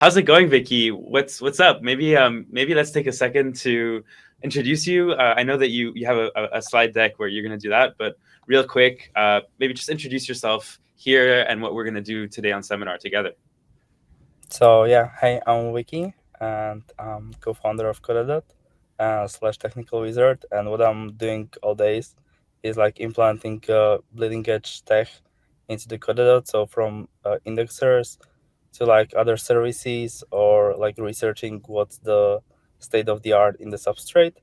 How's it going, Vicky? What's up? Maybe let's take a second to introduce you. I know that you have a slide deck where you're going to do that, but real quick, maybe just introduce yourself here and what we're going to do today on seminar together. So yeah, hey, I'm Wiki, and I'm co-founder of Kodadot slash technical wizard. And what I'm doing all days is like implementing bleeding edge tech into the Kodadot. So from indexers to like other services, or like researching what's the state of the art in the substrate.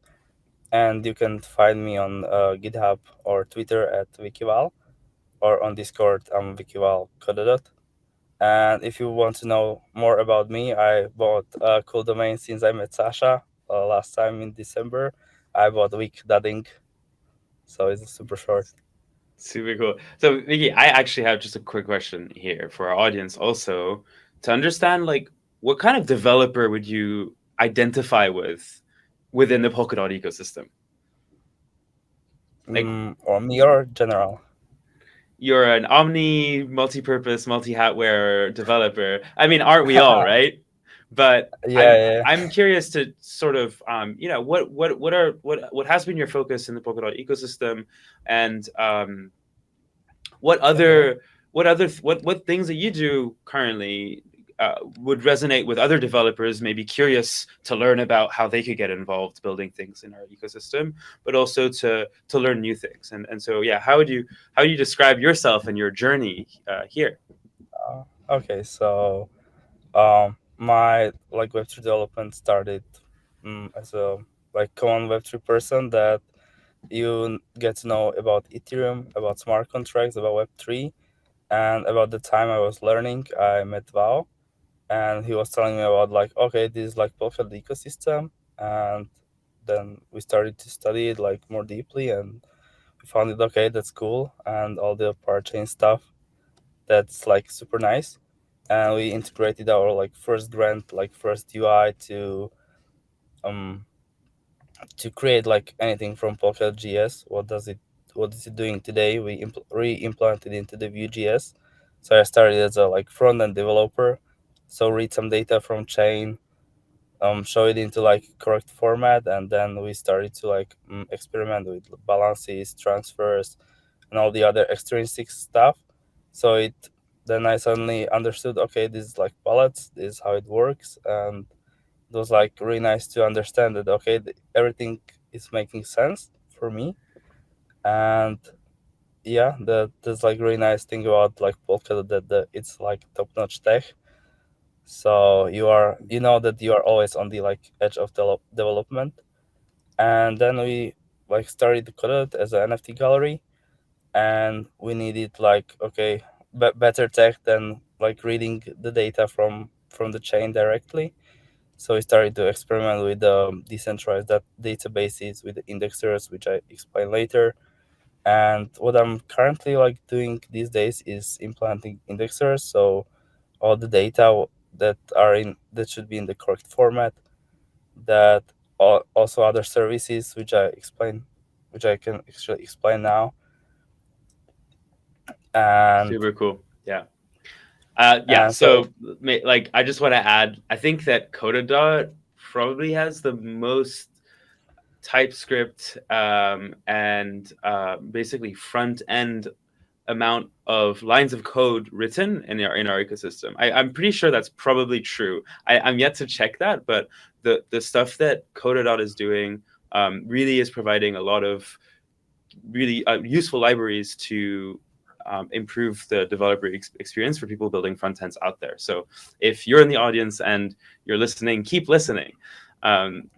And you can find me on GitHub or Twitter at WikiVal, or on Discord I'm WikiVal Kodadot. And if you want to know more about me, I bought a cool domain since I met Sasha last time in December. I bought Week Dudding, so it's super short. Super cool. So, Vicky, I actually have just a quick question here for our audience also to understand like what kind of developer would you identify with within the Polkadot ecosystem? Like Or me or general. you're an omni, multi-purpose, multi-hat wearer developer. I mean, aren't we all, right? But Yeah, I'm yeah, I'm curious to sort of what has been your focus in the Polkadot ecosystem, and what okay. what things that you do currently would resonate with other developers, maybe curious to learn about how they could get involved building things in our ecosystem, but also to learn new things. And so yeah, how would you describe yourself and your journey here? Okay, so my like Web3 development started as a like common Web3 person that you get to know about Ethereum, about smart contracts, about Web3, and about the time I was learning. I met Val, and he was telling me about like, okay, this is like Polkadot ecosystem. And then we started to study it like more deeply, and we found it okay, that's cool, and all the parachain stuff, that's like super nice. And we integrated our like first grant, like first UI um to create like anything from Polkadot GS. What is it doing today? We re-implemented into the Vue.js. So I started as a like front end developer, so read some data from chain, show it into like correct format, and then we started to like experiment with balances, transfers, and all the other extrinsic stuff. So it then I suddenly understood, okay, this is like palettes, this is how it works. And it was like really nice to understand that, okay, everything is making sense for me. And yeah, that's like really nice thing about like Polkadot, that it's like top notch tech. So you know that you are always on the like edge of development. And then we like started the Kodadot as an NFT gallery, and we needed like, okay, better tech than like reading the data from the chain directly. So we started to experiment with decentralized databases, with the indexers, which I explain later. And what I'm currently like doing these days is implementing indexers. So all the data that should be in the correct format, that also other services which I can actually explain now. and Super cool. Yeah. Yeah. and so So, like, I just want to add, I think that Kodadot probably has the most TypeScript and basically front end amount of lines of code written in our ecosystem. I'm pretty sure that's probably true. I'm yet to check that, but the stuff that Kodadot is doing really is providing a lot of really useful libraries to improve the developer experience for people building front ends out there. So if you're in the audience and you're listening, keep listening. Um,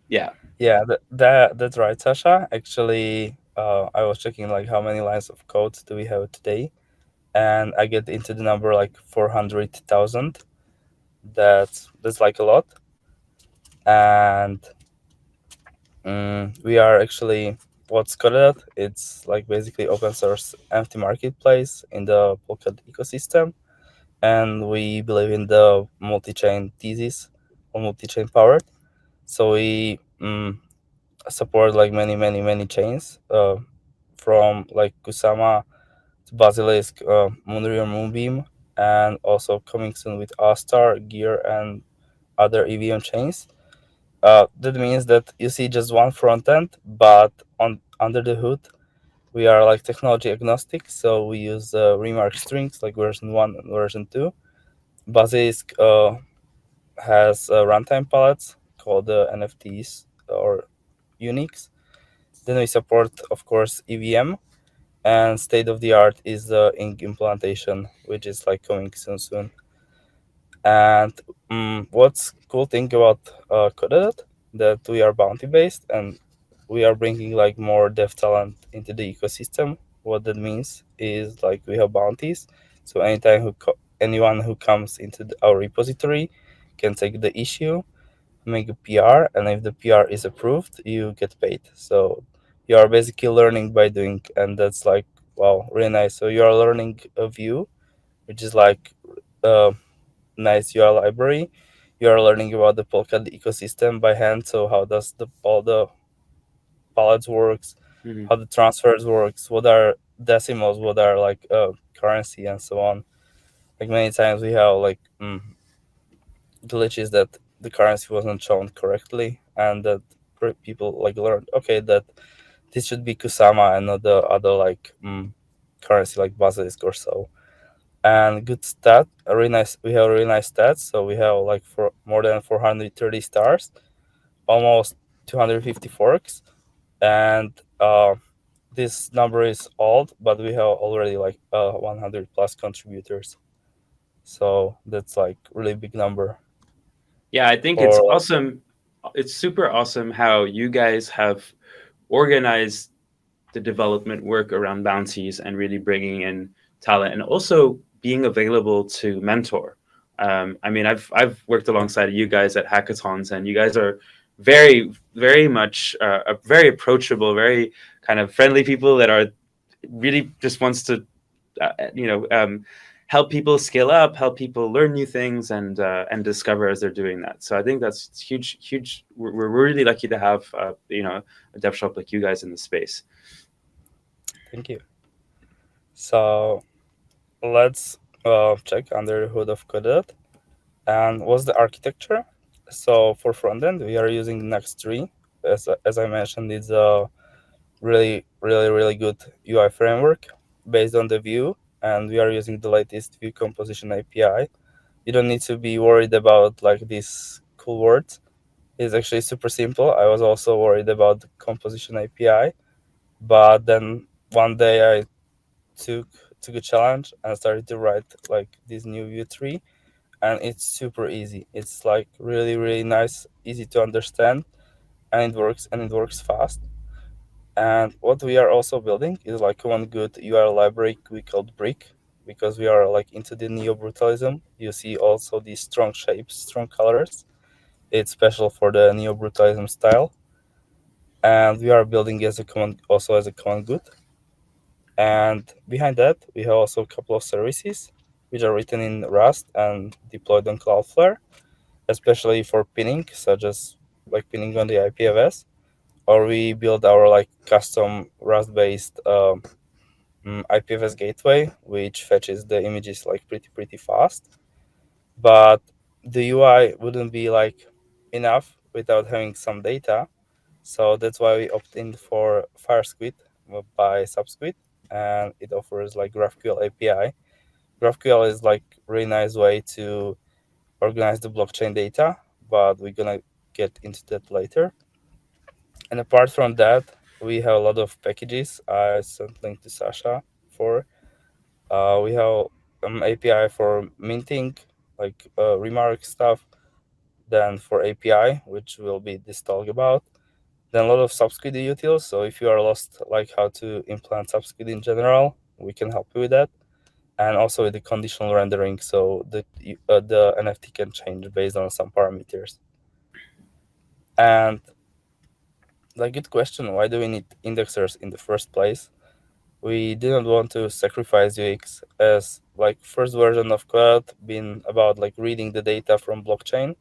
yeah, yeah, that's right, Sasha. Actually, I was checking like how many lines of code do we have today, and I get into the number like 400,000. That's like a lot. And we are actually, what's Kodadot? It's like basically open source empty marketplace in the Polkadot ecosystem, and we believe in the multi-chain thesis, or multi-chain powered. So we support like many chains, from like Kusama to Basilisk, Moonrir, Moonbeam. and also coming soon with Astar, Gear, and other EVM chains. That means that you see just one front end, but on under the hood, we are like technology agnostic. So we use remark strings like version 1 and version 2. Basilisk has runtime palettes called NFTs or Uniques. Then we support, of course, EVM, and state of the art is the ink implementation, which is like coming soon. And what's cool thing about Kodadot that we are bounty based and we are bringing like more dev talent into the ecosystem. What that means is like we have bounties, so anyone who comes into our repository can take the issue, make a PR, and if the PR is approved, you get paid. So you are basically learning by doing, and that's like wow, really nice. So you are learning a view, which is like uh, nice UI library. You are learning about the Polkadot ecosystem by hand. So how does all the palettes works, Mhm. how the transfers works, what are decimals, what are like currency, and so on. Like many times we have like glitches that the currency wasn't shown correctly, and that people like learned okay that this should be Kusama and not the other like currency like Basilisk or so. And good stat, a really nice. We have really nice stats. So we have like for more than 430 stars, almost 250 forks, and this number is old, but we have already like 100 plus contributors. So that's like really big number Yeah, I think it's for like awesome. It's super awesome how you guys have organized the development work around bounties and really bringing in talent and also being available to mentor. I mean, I've worked alongside you guys at hackathons, and you guys are very much very approachable, very kind of friendly people that are really just wants to you know help people scale up, help people learn new things, and discover as they're doing that. So I think that's huge. We're really lucky to have a dev shop like you guys in the space. thank you. So let's check under the hood of Kodadot. And what's the architecture? So for frontend, we are using Next3. As I mentioned, it's a really good UI framework based on the Vue, and we are using the latest Vue Composition API. You don't need to be worried about like these cool words. It's actually super simple. I was also worried about the Composition API, but then one day I took took a challenge and started to write like this new Vue tree, and it's super easy. It's like really nice, easy to understand, and it works fast. And what we are also building is like one good URL library we called Brick, because we are like into the neo brutalism. You see also these strong shapes, strong colors. It's special for the neo brutalism style, and we are building as a common also as a common good. And behind that, we have also a couple of services which are written in Rust and deployed on Cloudflare, especially for pinning, such as like pinning on the IPFS, or we build our like custom Rust-based IPFS gateway, which fetches the images like pretty fast. But the UI wouldn't be like enough without having some data, so that's why we opt in for FireSquid by Subsquid, and it offers like GraphQL API. GraphQL is like really nice way to organize the blockchain data, but we're gonna get into that later. And apart from that, we have a lot of packages. I sent link to Sasha for. We have API for minting, like remark stuff. Then for API, which will be this talk about. Then a lot of subscript utils. So if you are lost, like how to implement subscript in general, we can help you with that. And also with the conditional rendering, so the NFT can change based on some parameters. And like good question, why do we need indexers in the first place? We didn't want to sacrifice UX, as like first version of Cloud been about like reading the data from blockchain,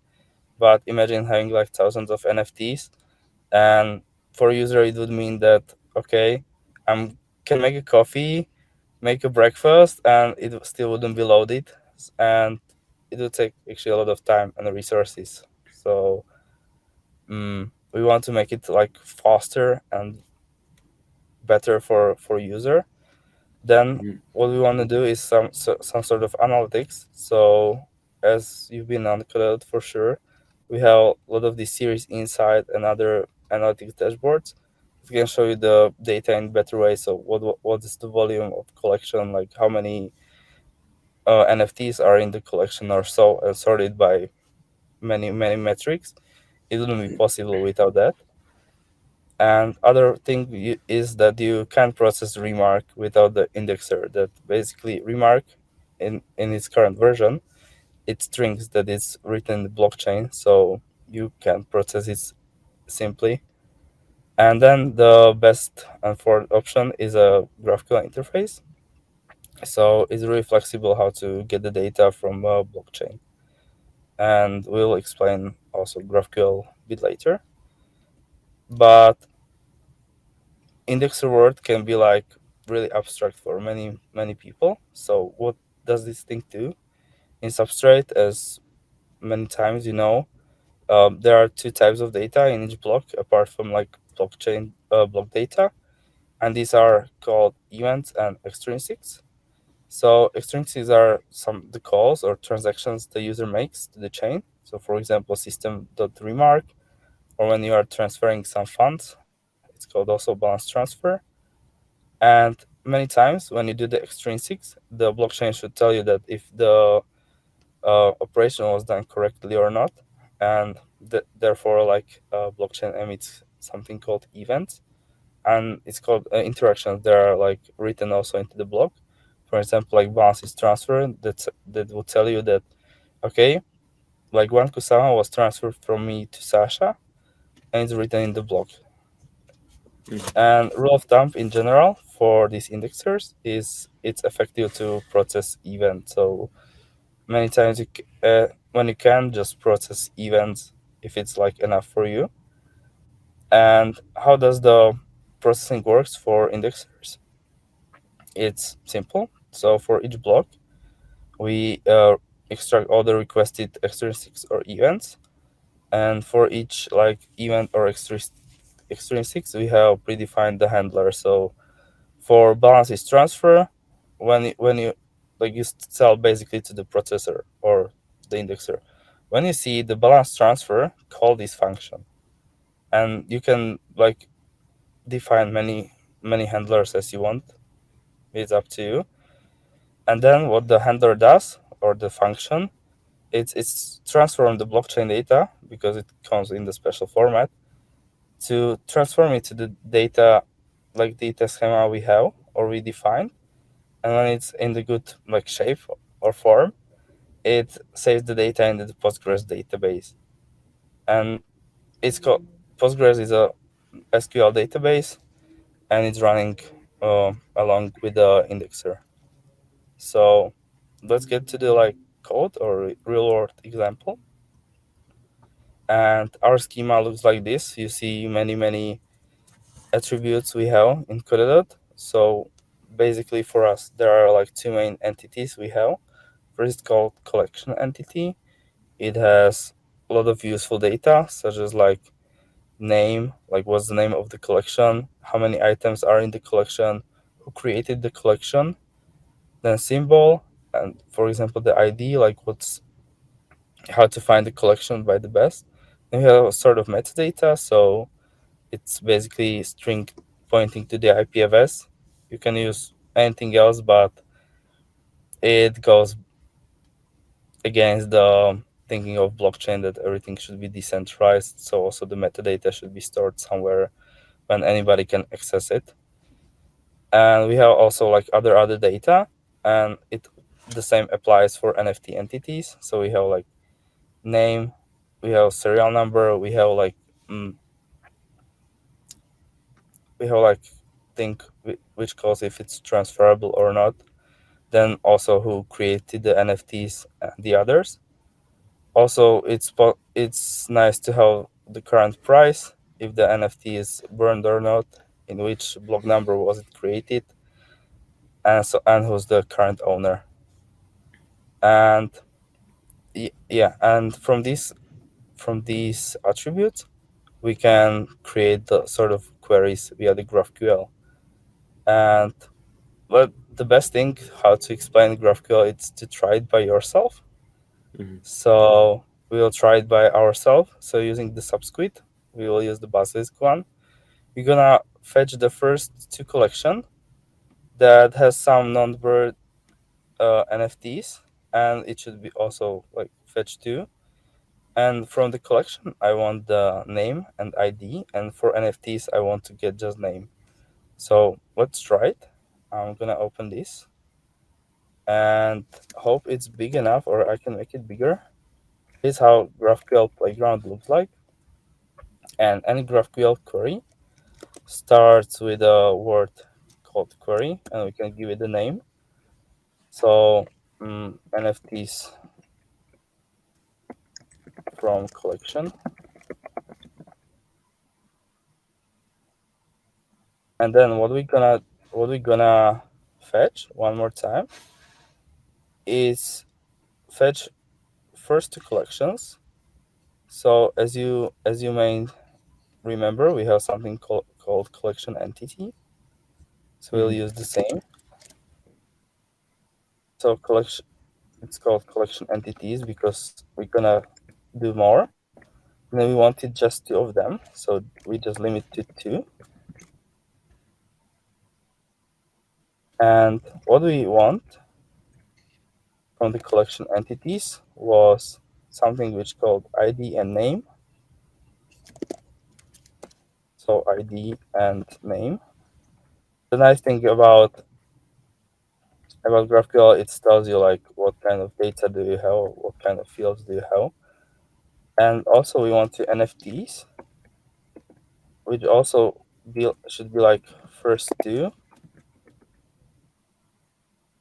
but imagine having like thousands of NFTs, and for a user it would mean that okay, I can make a coffee, make a breakfast, and it still wouldn't be loaded. and it will take actually a lot of time and resources. So we want to make it like faster and better for user. Then Mhm. what we want to do is some sort of analytics. So as you've been on Kodadot for sure, we have a lot of these series insight and other analytics dashboards. We can show you the data in better way. So what is the volume of collection, like how many NFTs are in the collection or so, and sorted by many metrics. It wouldn't be possible without that. And other thing is that you can process remark without the indexer. That basically remark in its current version, it strings that is written in the blockchain, so you can process it simply. And then the best and fourth option is a GraphQL interface. So it's really flexible how to get the data from a blockchain. And we'll explain also GraphQL a bit later. But indexer word can be like really abstract for many people. So what does this thing do? In Substrate, as many times there are two types of data in each block, apart from like blockchain block data, and these are called events and extrinsics. So extrinsics are some the calls or transactions the user makes to the chain. So for example, system.remark, or when you are transferring some funds, it's called also balance transfer. And many times when you do the extrinsics, the blockchain should tell you that if the operation was done correctly or not, and therefore, like blockchain emits something called events, and it's called interactions. They are like written also into the block. For example, like balance is transferred. That will tell you that okay, like one Kusama was transferred from me to Sasha, and it's written in the block. Mhm. And rule of thumb in general for these indexers is it's effective to process events. So many times when you can just process events if it's like enough for you. And how does the processing works for indexers? It's simple. So for each block, we extract all the requested extrinsics or events, and for each like event or extrinsics, we have predefined the handler. So for balance is transfer, when you like you tell basically to the processor or the indexer, when you see the balance transfer, call this function, and you can like define many handlers as you want. It's up to you. And then what the handler does, or the function, it's transform the blockchain data because it comes in the special format, to transform it to the data, like data schema we have or we define. And when it's in the good like shape or form, it saves the data in the Postgres database. And it's called Postgres is a SQL database, and it's running along with the indexer. So let's get to the like code or real world example. And our schema looks like this. You see many attributes we have in Kodadot. So basically for us, there are like two main entities we have. First, called collection entity. It has a lot of useful data, such as like name, like what's the name of the collection, how many items are in the collection, who created the collection, then symbol, and for example the ID, like what's how to find the collection by the best. Then we have a sort of metadata, so it's basically string pointing to the IPFS. You can use anything else, but it goes against the thinking of blockchain that everything should be decentralized. So also the metadata should be stored somewhere when anybody can access it. And we have also like other data, and it the same applies for NFT entities. So we have like name, we have serial number, mm, we have like think which calls if it's transferable or not. Then also who created the NFTs and the others. Also, it's nice to have the current price, if the NFT is burned or not, in which block number was it created, and who's the current owner. And yeah, and from these attributes, we can create the sort of queries via the GraphQL. And but the best thing how to explain GraphQL is to try it by yourself. Hmm. So we will try it by ourselves. So using the subscript, we will use the basilisk one. We're gonna fetch the first two collection that has some non-bird NFTs, and it should be also like fetch two. And from the collection, I want the name and ID, and for NFTs, I want to get just name. So let's try it. I'm gonna open this and hope it's big enough, or I can make it bigger. This is how GraphQL Playground looks like. And any GraphQL query starts with a word called query, and we can give it a name. So NFTs from collection, and then what we gonna fetch one more time is fetch first two collections. So as you may remember, we have something called collection entity. So we'll Hmm. use the same. So collection it's called collection entities because we're gonna do more. And then we wanted just two of them, so we just limit to two. And what we want from the collection entities was something which called ID and name. So ID and name. The nice thing about GraphQL, it tells you like what kind of data do you have, what kind of fields do you have, and also we want to NFTs, which also should be like first two,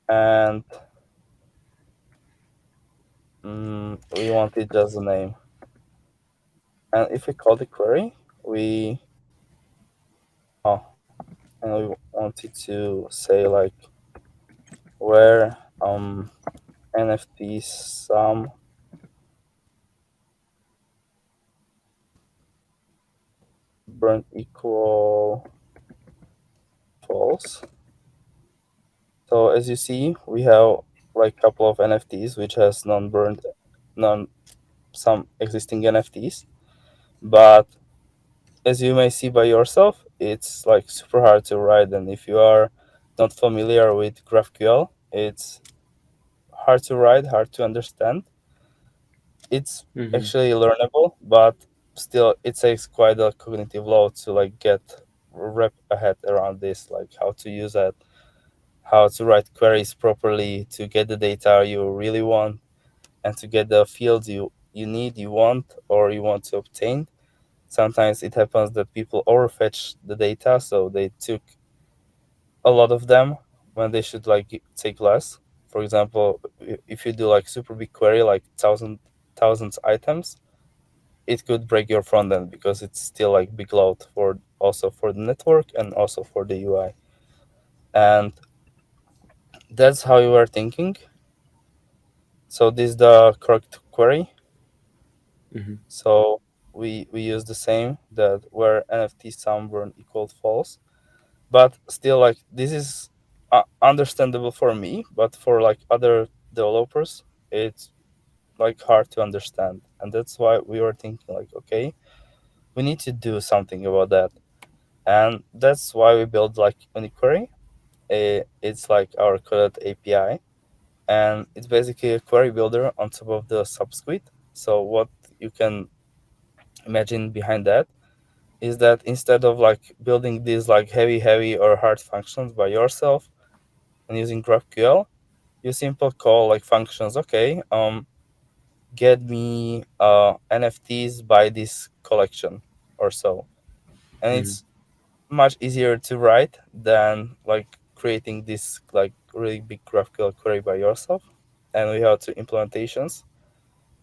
and we wanted just the name. And if we call the query, we oh, and we wanted to say like where NFTs sum burnt equal false. So as you see, we have like a couple of NFTs which has non-burnt, non some existing NFTs, but as you may see by yourself, it's like super hard to write. And if you are not familiar with GraphQL, it's hard to write, hard to understand. It's Hmm. actually learnable, but still it takes quite a cognitive load to like get wrap a head around this, like how to use it, how to write queries properly to get the data you really want, and to get the fields you need, you want, or you want to obtain. Sometimes it happens that people overfetch the data, so they took a lot of them when they should like take less. For example, if you do like super big query, like thousands items, it could break your front end because it's still like big load for also for the network and also for the UI. And that's how you are thinking. So this is the correct query. Hmm. So we use the same that where NFT sum burn equal false, but still like this is understandable for me, but for like other developers, it's like hard to understand, and that's why we were thinking like, okay, we need to do something about that, and that's why we built like Uniquery. It's like our Kodadot API, and it's basically a query builder on top of the subscript. So what you can imagine behind that is that instead of like building these like heavy or hard functions by yourself and using GraphQL, you simply call like functions. Okay, get me NFTs by this collection or so, and Hmm. it's much easier to write than like creating this like really big GraphQL query by yourself. And we have two implementations.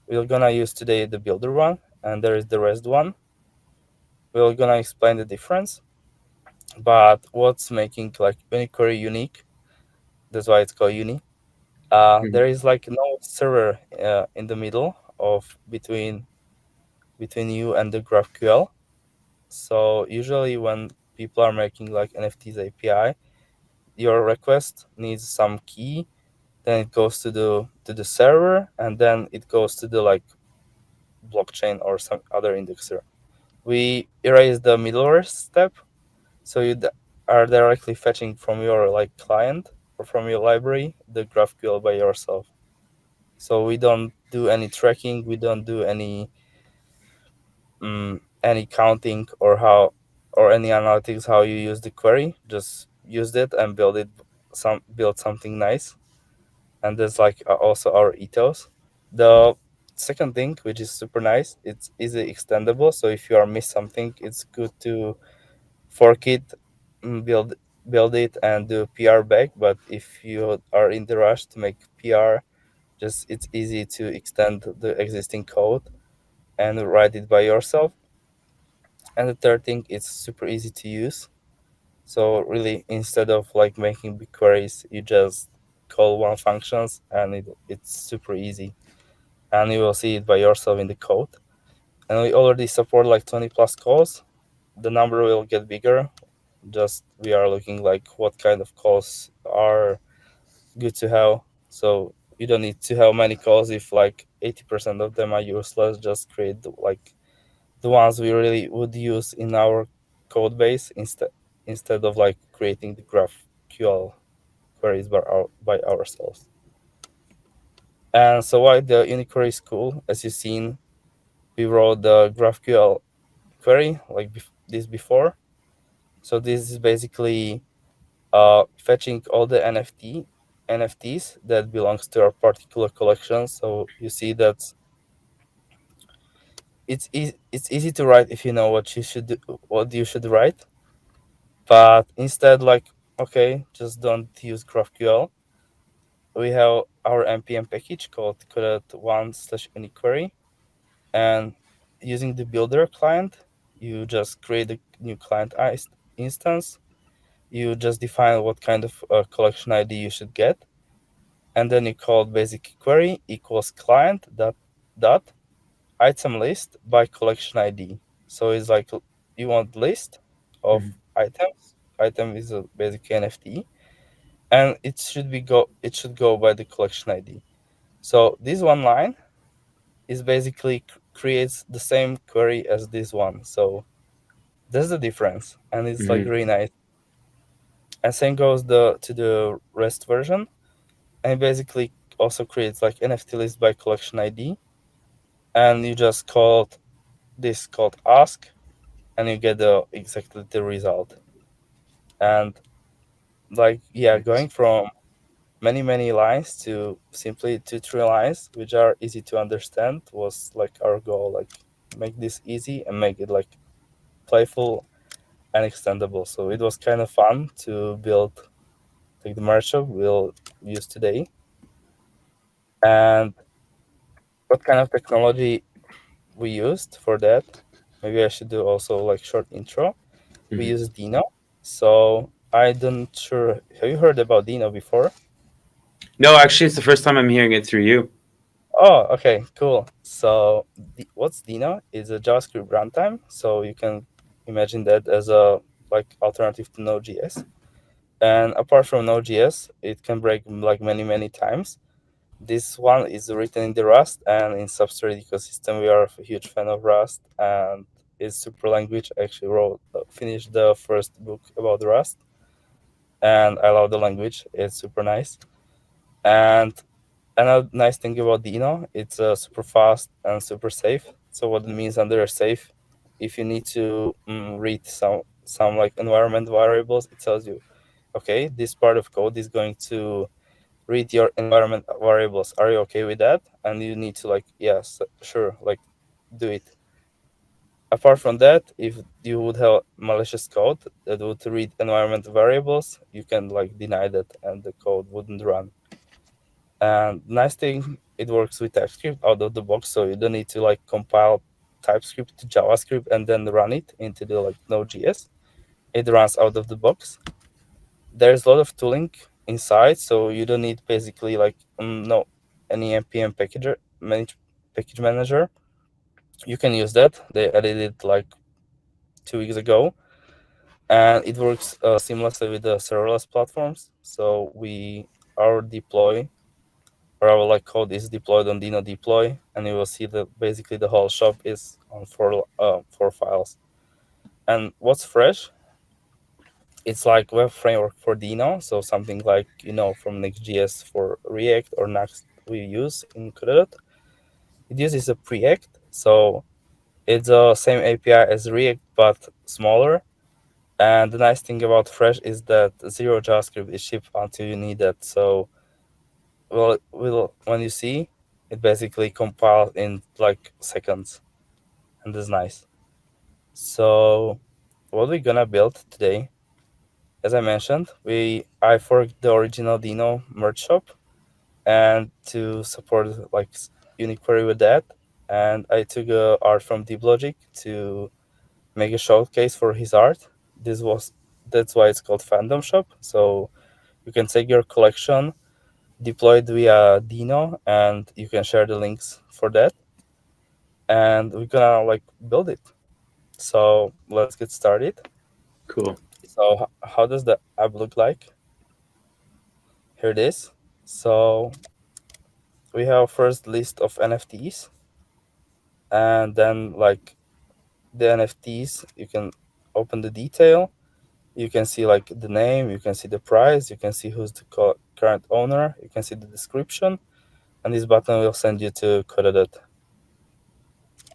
We're gonna use today the builder one, and there is the rest one. We're gonna explain the difference, but what's making like Uniquery unique, that's why it's called Uni, There is like no server in the middle of between you and the GraphQL. So usually when people are making like NFTs API, your request needs some key, then it goes to the server, and then it goes to the like blockchain or some other indexer. We erase the middleware step, so are directly fetching from your like client or from your library the GraphQL by yourself. So we don't do any tracking, we don't do any counting or any analytics how you use the query. Just used it and build something nice. And that's like also our ethos. The second thing, which is super nice, it's easy extendable. So if you are miss something, it's good to fork it, build it, and do PR back. But if you are in the rush to make PR, just it's easy to extend the existing code and write it by yourself. And the third thing, it's super easy to use. So really, instead of like making big queries, you just call one functions, and it's super easy, and you will see it by yourself in the code. And we already support like 20 plus calls. The number will get bigger. Just we are looking like what kind of calls are good to have. So you don't need to have many calls if like 80% of them are useless. Just create the ones we really would use in our code base instead of like creating the GraphQL queries by ourselves. And so why the Uniquery is cool, as you've seen, we wrote the GraphQL query like this before. So this is basically fetching all the NFTs that belongs to our particular collection. So you see that it's easy to write if you know what you should write. But instead, like, okay, just don't use GraphQL. We have our npm package called Kodadot one slash uniquery, and using the builder client, you just create a new client instance. You just define what kind of collection ID you should get, and then you call basic query equals client dot item list by collection ID. So it's like you want list of Mhm. items. Item is a basic NFT, and it should go by the collection ID. So this one line is basically creates the same query as this one. So that's the difference, and it's like Mhm. really nice. And same goes the to the REST version, and it basically also creates like NFT list by collection ID, and you just called ask, and you get exactly the result. And like yeah, Nice. going from many lines to simply 2 3 lines which are easy to understand was like our goal, like make this easy and make it like playful and extendable. So it was kind of fun to build like the merge shop we'll use today. And what kind of technology we used for that, maybe I should do also like short intro. We Mhm. use Deno. So I don't sure, have you heard about Deno before? No, actually, it's the first time I'm hearing it through you. Oh, okay, cool. So, what's Deno? Is a JavaScript runtime. So you can imagine that as a like alternative to Node.js. And apart from Node.js, it can break like many times. This one is written in the Rust and in Substrate ecosystem. We are a huge fan of Rust, and it's super language. I actually finished the first book about Rust, and I love the language. It's super nice. And another nice thing about Deno, it's super fast and super safe. So what it means under safe, if you need to read some like environment variables, it tells you, okay, this part of code is going to read your environment variables. Are you okay with that? And you need to like, yes, sure, like do it. Apart from that, if you would have malicious code that would read environment variables, you can like deny that and the code wouldn't run. And nice thing, it works with TypeScript out of the box, so you don't need to like compile TypeScript to JavaScript and then run it into the like Node.js. It runs out of the box. There's a lot of tooling inside, so you don't need basically like no, any npm package manager, you can use that. They added it like 2 weeks ago, and it works seamlessly with the serverless platforms. So our deploy or our like code is deployed on Deno deploy, and you will see that basically the whole shop is on four files. And what's fresh? It's like web framework for Deno, so something like from Next.js for React or Next we use in Kodadot. It uses a Preact, so it's the same API as React but smaller. And the nice thing about Fresh is that zero JavaScript is shipped until you need that. So when you see it, basically compiles in like seconds, and that's nice. So what we're gonna build today, as I mentioned, I forked the original Deno merge shop and to support like Uniquery with that, and I took art from DeepLogic to make a showcase for his art. That's why it's called Fandom Shop. So you can take your collection, deploy it via Deno, and you can share the links for that. And we're gonna like build it. So let's get started. Cool. So how does the app look like? Here it is. So we have first list of NFTs, and then like the NFTs, you can open the detail. You can see like the name, you can see the price, you can see who's the current owner, you can see the description, and this button will send you to Kodadot.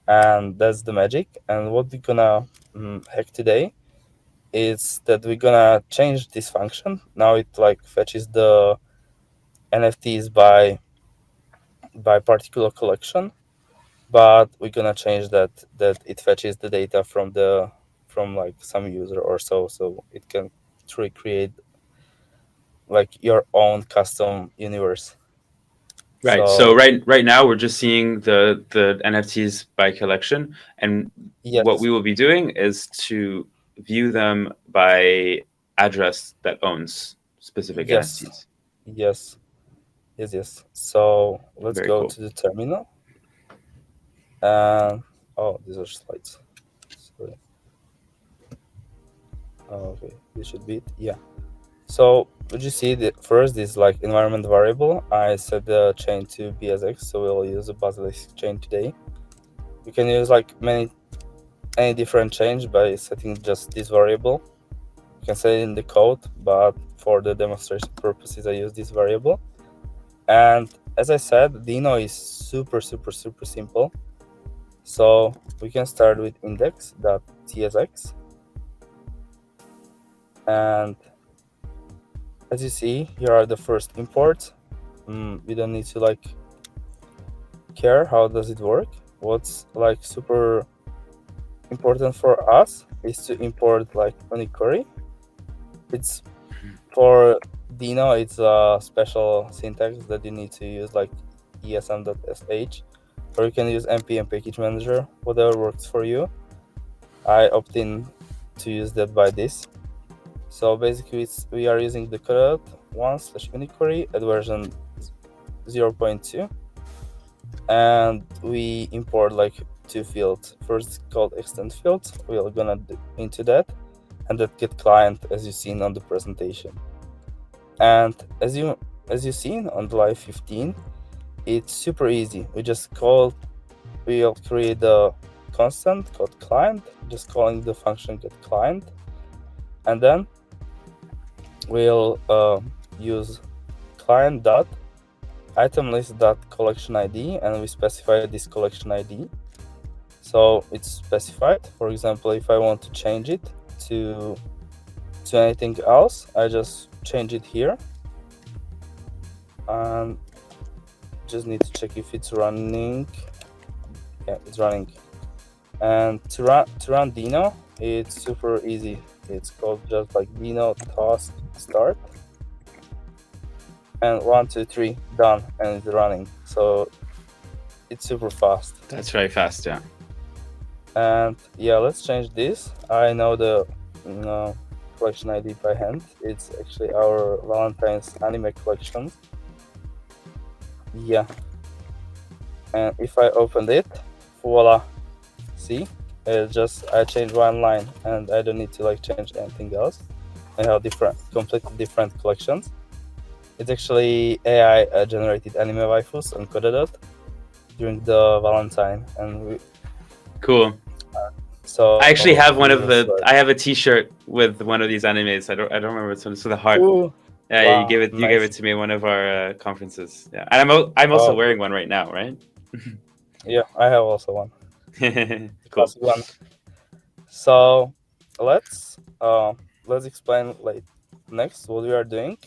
And that's the magic. And what we're gonna hack today is that we're gonna change this function. Now it like fetches the NFTs by particular collection, but we're gonna change that it fetches the data from like some user or so it can truly create like your own custom universe. Right. So So right now we're just seeing the NFTs by collection, and what yes, we will be doing is to view them by address that owns specific yes, NFTs. yes, yes. So let's Very go cool. to the terminal. And oh, these are slides. Sorry. Oh, okay, this should be it. Yeah. So would you see the first is like environment variable? I set the chain to BSX, so we'll use a basilisk chain today. You can use like any different chains by setting just this variable. You can set it in the code, but for the demonstration purposes, I use this variable. And as I said, Deno is super simple. So we can start with index.tsx. And as you see, here are the first imports. We don't need to like care how does it work. What's like super important for us is to import like Uniquery. It's for Deno, it's a special syntax that you need to use like esm.sh, or you can use npm package manager, whatever works for you. I opt in to use that by this. So basically we are using the Kodadot 1/Uniquery at version 0.2, and we import like two fields. First called extend field, we're gonna into that, and that get client as you seen on the presentation. And as you seen on the live 15, it's super easy. We'll create the constant called client, just calling the function get client, and then we'll use client dot item list dot collection ID, and we specify this collection ID. So it's specified. For example, if I want to change it to anything else, I just change it here, and just need to check if it's running. Yeah, it's running. And to run Deno, it's super easy. It's called just like Deno task start, and 1 2 3 done, and it's running. So it's super fast. That's very fast, yeah. And yeah, let's change this. I know the collection ID by hand. It's actually our Valentine's anime collection. Yeah. And if I opened it, voila, see, I change one line and I don't need to like change anything else. I have completely different collections. It's actually AI generated anime waifus on Kodadot during the Valentine, and Cool. so I actually have one we of just the. I have a T-shirt with one of these animes. I don't remember which one. It's with a heart. ooh, Yeah, you wow, gave it. You gave nice. it to me at one of our conferences. Yeah, and I'm also Oh, wearing one right now, right? yeah, I have also one, Cool. classic one. So let's explain like next what we are doing.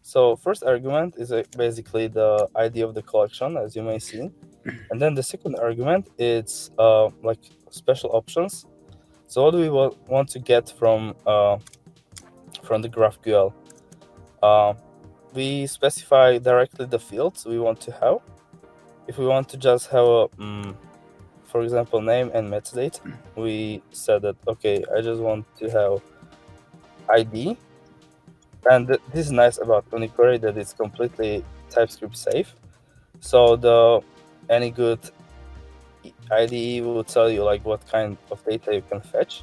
So first argument is basically the ID of the collection, as you may see, and then the second argument is like special options. So what do we want to get from the GraphQL? Uh, we specify directly the fields we want to have. If we want to just have a for example, name and metadata, we said that, okay, I just want to have ID. And this is nice about Uniquery, that it's completely TypeScript safe. So any good IDE will tell you like what kind of data you can fetch.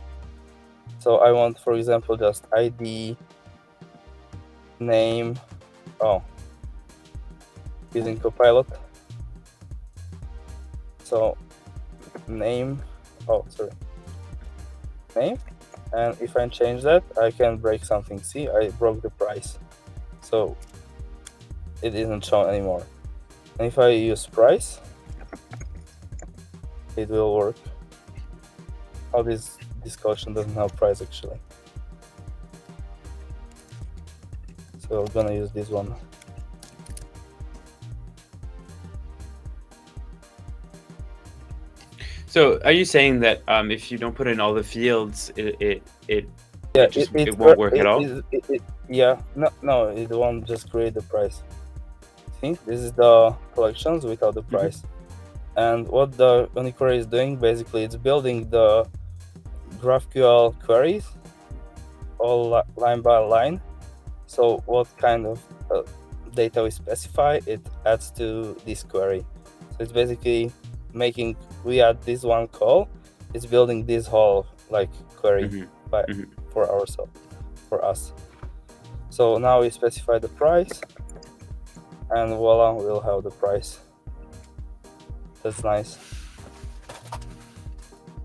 So I want, for example, just ID, name, using Copilot. So name, name. And if I change that, I can break something. See, I broke the price. So it isn't shown anymore. And if I use price, it will work. Oh, this collection doesn't have price actually. So I'm gonna use this one. So, are you saying that if you don't put in all the fields, it Yeah, it won't work at all? Yeah, no, it won't just create the price. See, this is the collections without the price. And what the Uniquery is doing, basically, it's building the GraphQL queries all line by line. So what kind of data we specify, it adds to this query. So it's basically we add this one call, it's building this whole like query for us. So now we specify the price, and voila, we'll have the price. That's nice.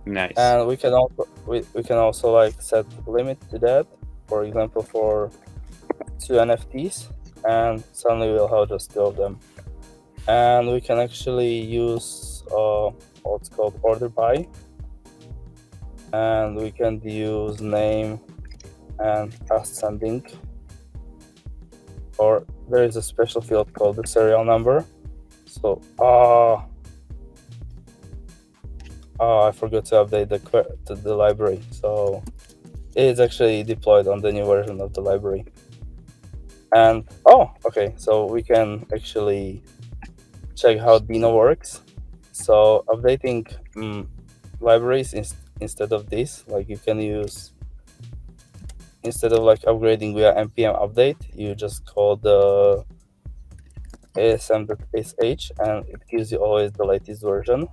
Nice. And we can also like set limit to that. For example, for 2 NFTs, and suddenly we'll have just 2 of them. And we can actually use what's called order by, and we can use name and ascending, or there is a special field called the serial number. So I forgot to update the library, so it's actually deployed on the new version of the library. And okay, so we can actually check how Deno works. So updating libraries instead of this, like you can use, instead of like upgrading via npm update, you just call the asm.sh and it gives you always the latest version.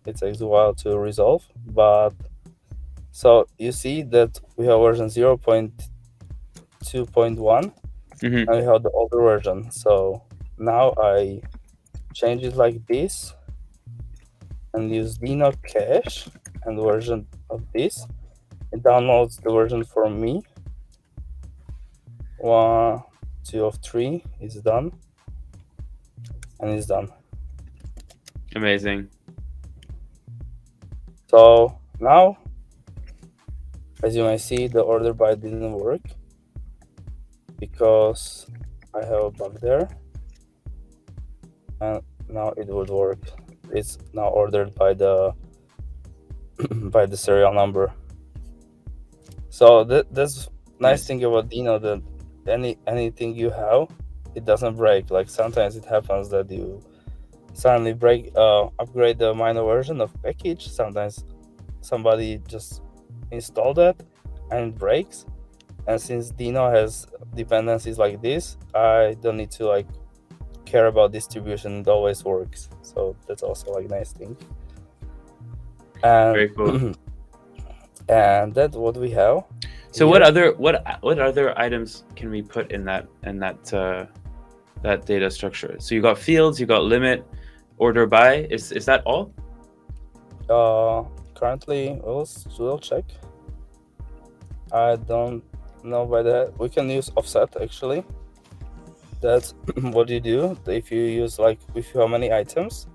It takes a while to resolve, but so you see that we have version 0.2.1 and we have the older version. So now I change it like this and use Deno cache and version of this. It downloads the version for me. 1, 2 of 3 is done, and it's done. Amazing. So now, as you may see, the order by didn't work because I have a bug there, and now it would work. It's now ordered by the by the serial number. So that's nice thing about Deno, that anything you have, it doesn't break. Like sometimes it happens that you suddenly upgrade the minor version of package. Sometimes somebody just installed that and it breaks, And since Deno has dependencies like this, I don't need to like care about distribution. It always works. So that's also like nice thing. And Very cool. and that's what we have. So here. what other items can we put in that that data structure? So you got fields, you got limit, order by. Is that all? Currently, we'll check. I don't know by that. We can use offset actually. That's what you do if you use like if you have many items.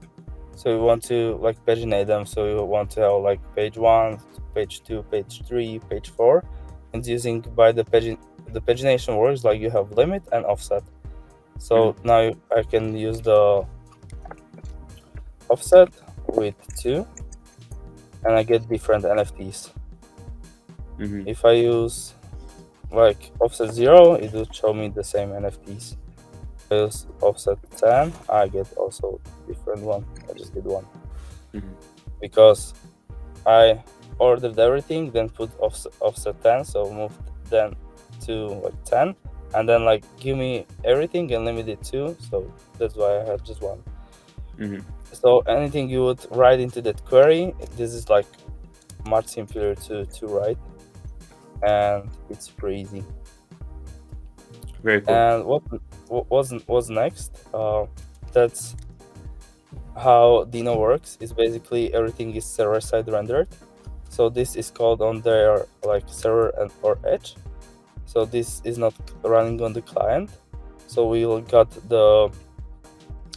So you want to like paginate them. So you want to have like page 1, page 2, page 3, page 4, and using by the pagination works like you have limit and offset. So now I can use the offset with 2, and I get different NFTs. If I use like offset 0, it will show me the same NFTs. If I use offset 10, I get also different one. I just get one. Because I ordered everything, then put offset 10, so moved then to like 10, and then like give me everything and limit it 2, so that's why I have just one. So anything you would write into that query, this is like much simpler to write, and it's pretty easy. Very cool. And what was next? That's how Deno works. Is basically everything is server side rendered. So this is called on their like server and or edge. So this is not running on the client. So we will got the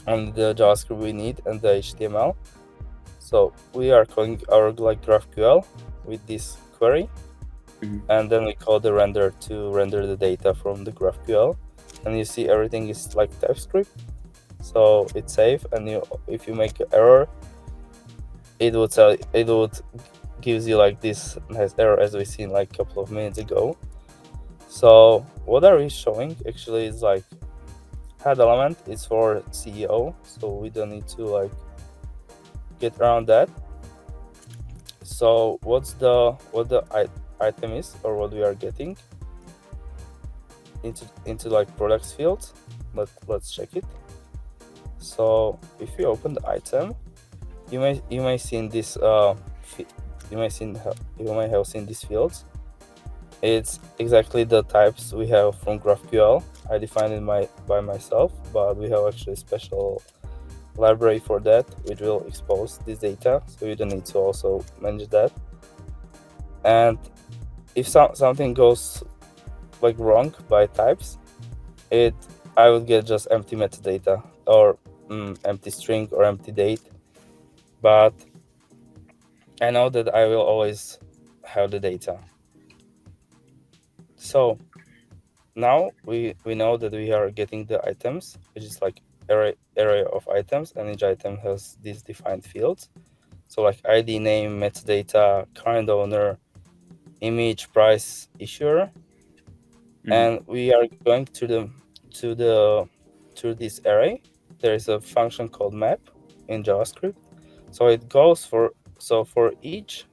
only the JavaScript we need and the HTML. So we are calling our like GraphQL with this query, and then we call the render to render the data from the GraphQL. And you see everything is like TypeScript, so it's safe. And if you make an error, it would gives you like this nice error as we seen like a couple of minutes ago. So what are we showing actually is like head element is for CEO, so we don't need to like get around that. So what the item is, or what we are getting into like products field. Let's check it. So if you open the item, you may seen this you may have seen these fields. It's exactly the types we have from GraphQL. I defined it by myself, but we have actually a special library for that, which will expose this data, so you don't need to also manage that. And if something goes like wrong by types, I would get just empty metadata or empty string or empty date. But I know that I will always have the data. So now we know that we are getting the items, which is like array of items, and each item has these defined fields. So like ID, name, metadata, current owner, image, price, issuer, and we are going to this array. There is a function called map in JavaScript. So it goes for each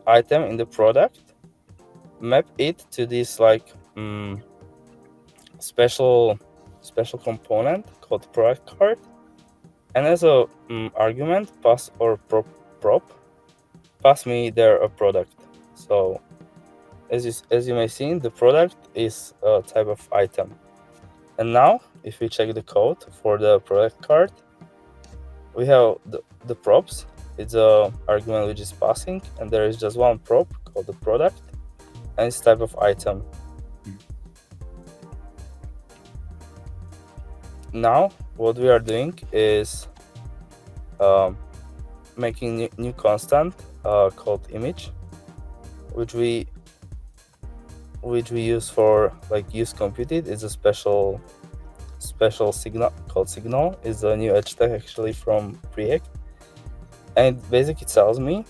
item in the product, map it to this like special component called product card, and as a argument pass or prop pass me there a product. So as you may see, the product is a type of item. And now if we check the code for the product card, we have the props. It's a argument which is passing, and there is just one prop called the product, and it's type of item. Now what we are doing is making new constant called image, which we use for like use computed. It's a special signal called signal. Is a new edge tag actually from Preact, and basically it tells me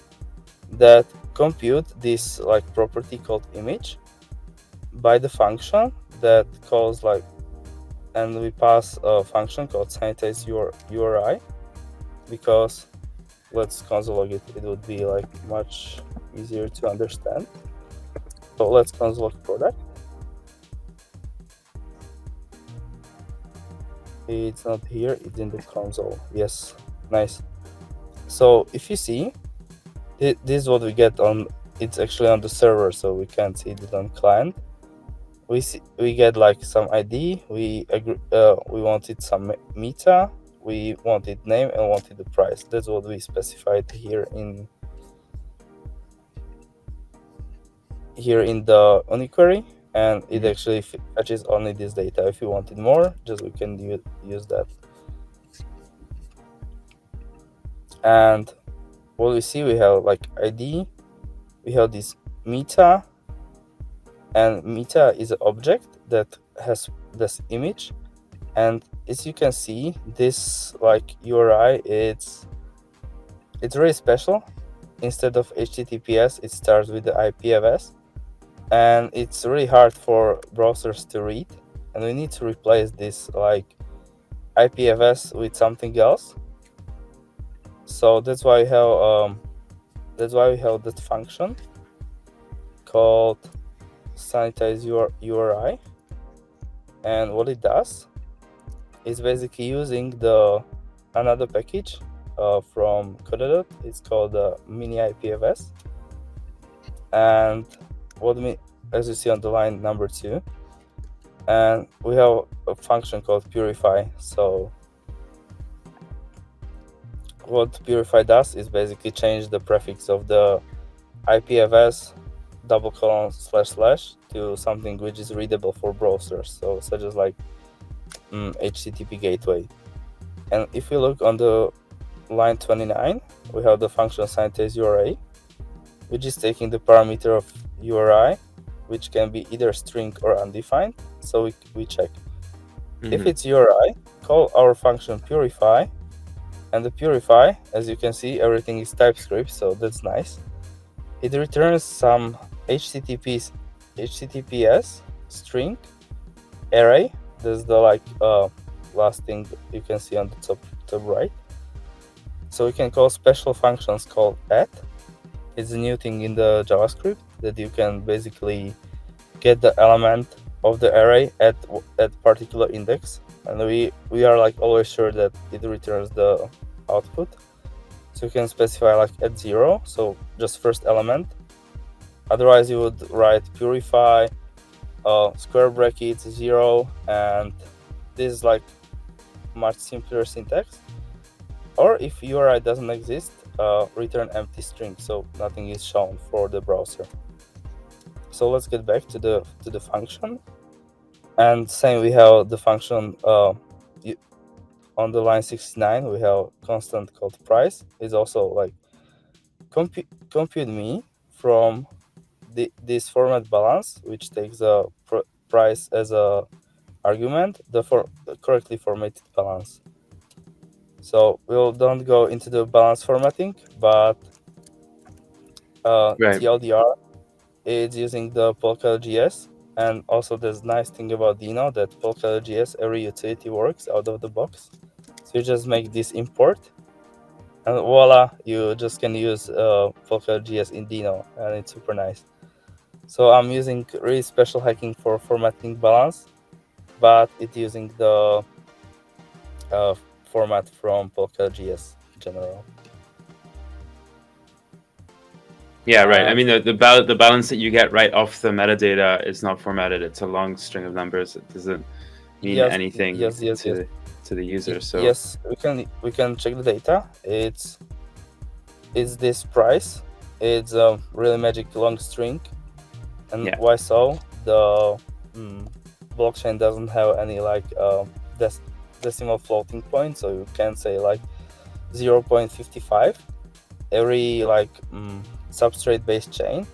that compute this like property called image by the function that calls like, and we pass a function called sanitize URI, because let's console log it. It would be like much easier to understand. So let's console product. It's not here, it's in the console. Yes, nice. So if you see, this is what we get on, it's actually on the server, so we can't see it on client. We get like some ID, we wanted some meta, we wanted name, and wanted the price. That's what we specified here in the Uniquery, and it actually fetches only this data. If you wanted more, just we can use that. And what we see, we have like ID, we have this meta, and meta is an object that has this image. And as you can see, this like URI, it's really special. Instead of HTTPS, it starts with the IPFS, and it's really hard for browsers to read. And we need to replace this like IPFS with something else. So that's why we have that function called sanitize URI. And what it does is basically using another package from Kodadot. It's called mini IPFS. And as you see on the line number 2, and we have a function called purify. So what purify does is basically change the prefix of the IPFS // to something which is readable for browsers, so such as like HTTP gateway. And if we look on the line 29, we have the function sanitize URI, which is taking the parameter of URI, which can be either string or undefined. So we check. If it's URI, call our function purify, and the purify, as you can see, everything is TypeScript, so that's nice. It returns some HTTPS string array. That's the last thing you can see on the top right. So we can call special functions called add. It's a new thing in the JavaScript that you can basically get the element of the array at particular index, and we are like always sure that it returns the output. So you can specify like at 0, so just first element. Otherwise you would write purify square brackets 0, and this is like much simpler syntax. Or if URI doesn't exist, return empty string, so nothing is shown for the browser. So let's get back to the function. And same, we have the function on the line 69. We have constant called price. It's also like compute me from this format balance, which takes a price as a argument, the correctly formatted balance. So don't go into the balance formatting, but TLDR is using the Polkadot. And also there's nice thing about Deno that Polkadot, every utility works out of the box. So you just make this import, and voila, you just can use Polkadot in Deno, and it's super nice. So I'm using really special hacking for formatting balance, but it's using the format from Polkadot in general. Yeah, right. I mean, the balance that you get right off the metadata is not formatted. It's a long string of numbers. It doesn't mean anything to the user. So yes, we can check the data. It's this price. It's a really magic long string. And why so? The blockchain doesn't have any like decimal floating point, so you can say like 0.55. Every like substrate based chain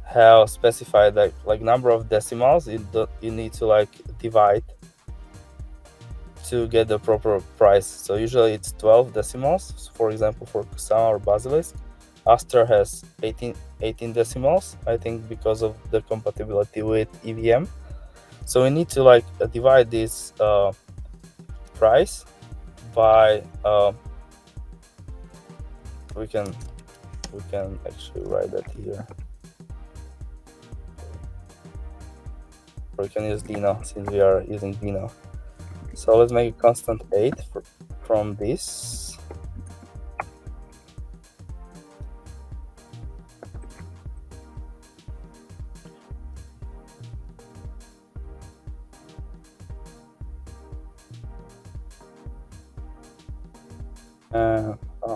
have specified like number of decimals you need to like divide to get the proper price. So usually it's 12 decimals. For example, for Kusama or Basilisk, Aster has 18 decimals, I think, because of the compatibility with EVM. So we need to like divide this price by we can actually write that here. or we can use Deno since we are using Deno. So let's make a constant 8 from this.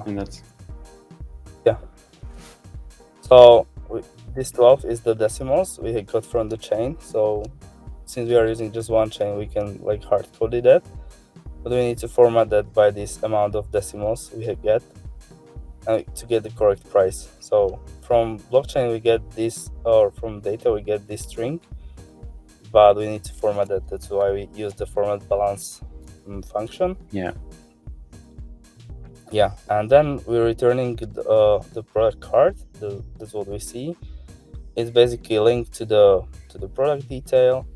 And that's so this 12 is the decimals we got from the chain. So since we are using just one chain, we can like hard code it, but we need to format that by this amount of decimals we get to get the correct price. So from blockchain we get this, or from data we get this string, but we need to format that. That's why we use the format balance function. Yeah, and then we're returning the product card. That's what we see. It's basically linked to the product detail.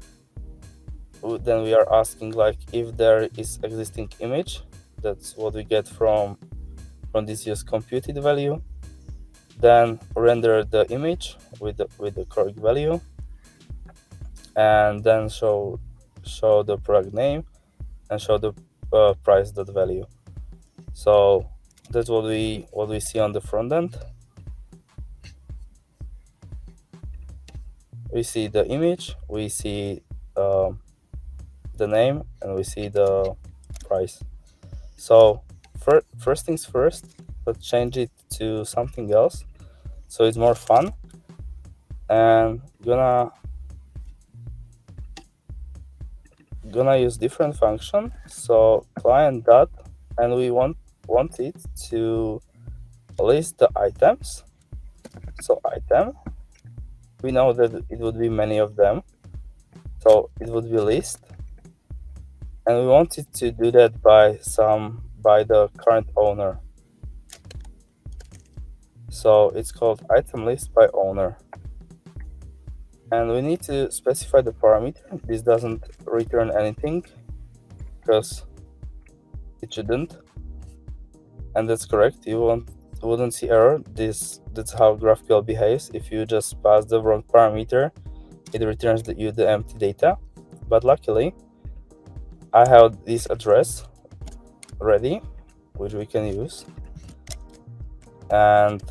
Then we are asking like if there is existing image. That's what we get from this use computed value. Then render the image with the correct value, and then show the product name and show the price value. So that's what we see on the front end. We see the image, we see the name, and we see the price. So first things first, let's change it to something else so it's more fun. And gonna use different function. So client dot, and we want it to list the items. So item, we know that it would be many of them, so it would be list, and we want it to do that by the current owner. So it's called item list by owner, and we need to specify the parameter. This doesn't return anything because it shouldn't, and that's correct. You wouldn't see error. That's how GraphQL behaves. If you just pass the wrong parameter, it returns you the empty data. But luckily I have this address ready, which we can use, and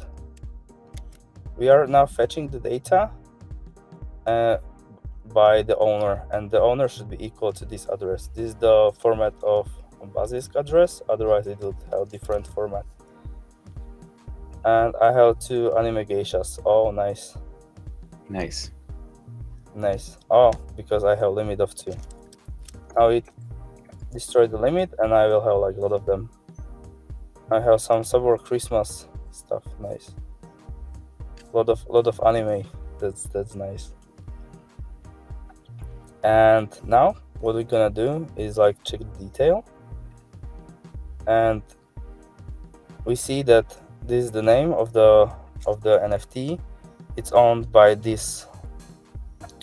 we are now fetching the data by the owner, and the owner should be equal to this address. This is the format of basic address, otherwise it would have different format. And I have 2 anime geishas. Oh, nice. Oh, because I have limit of 2. Now it destroyed the limit, and I will have like a lot of them. I have some Subway Christmas stuff. Nice. Lot of anime. That's nice. And now what we're gonna do is like check the detail, and we see that this is the name of the NFT. It's owned by this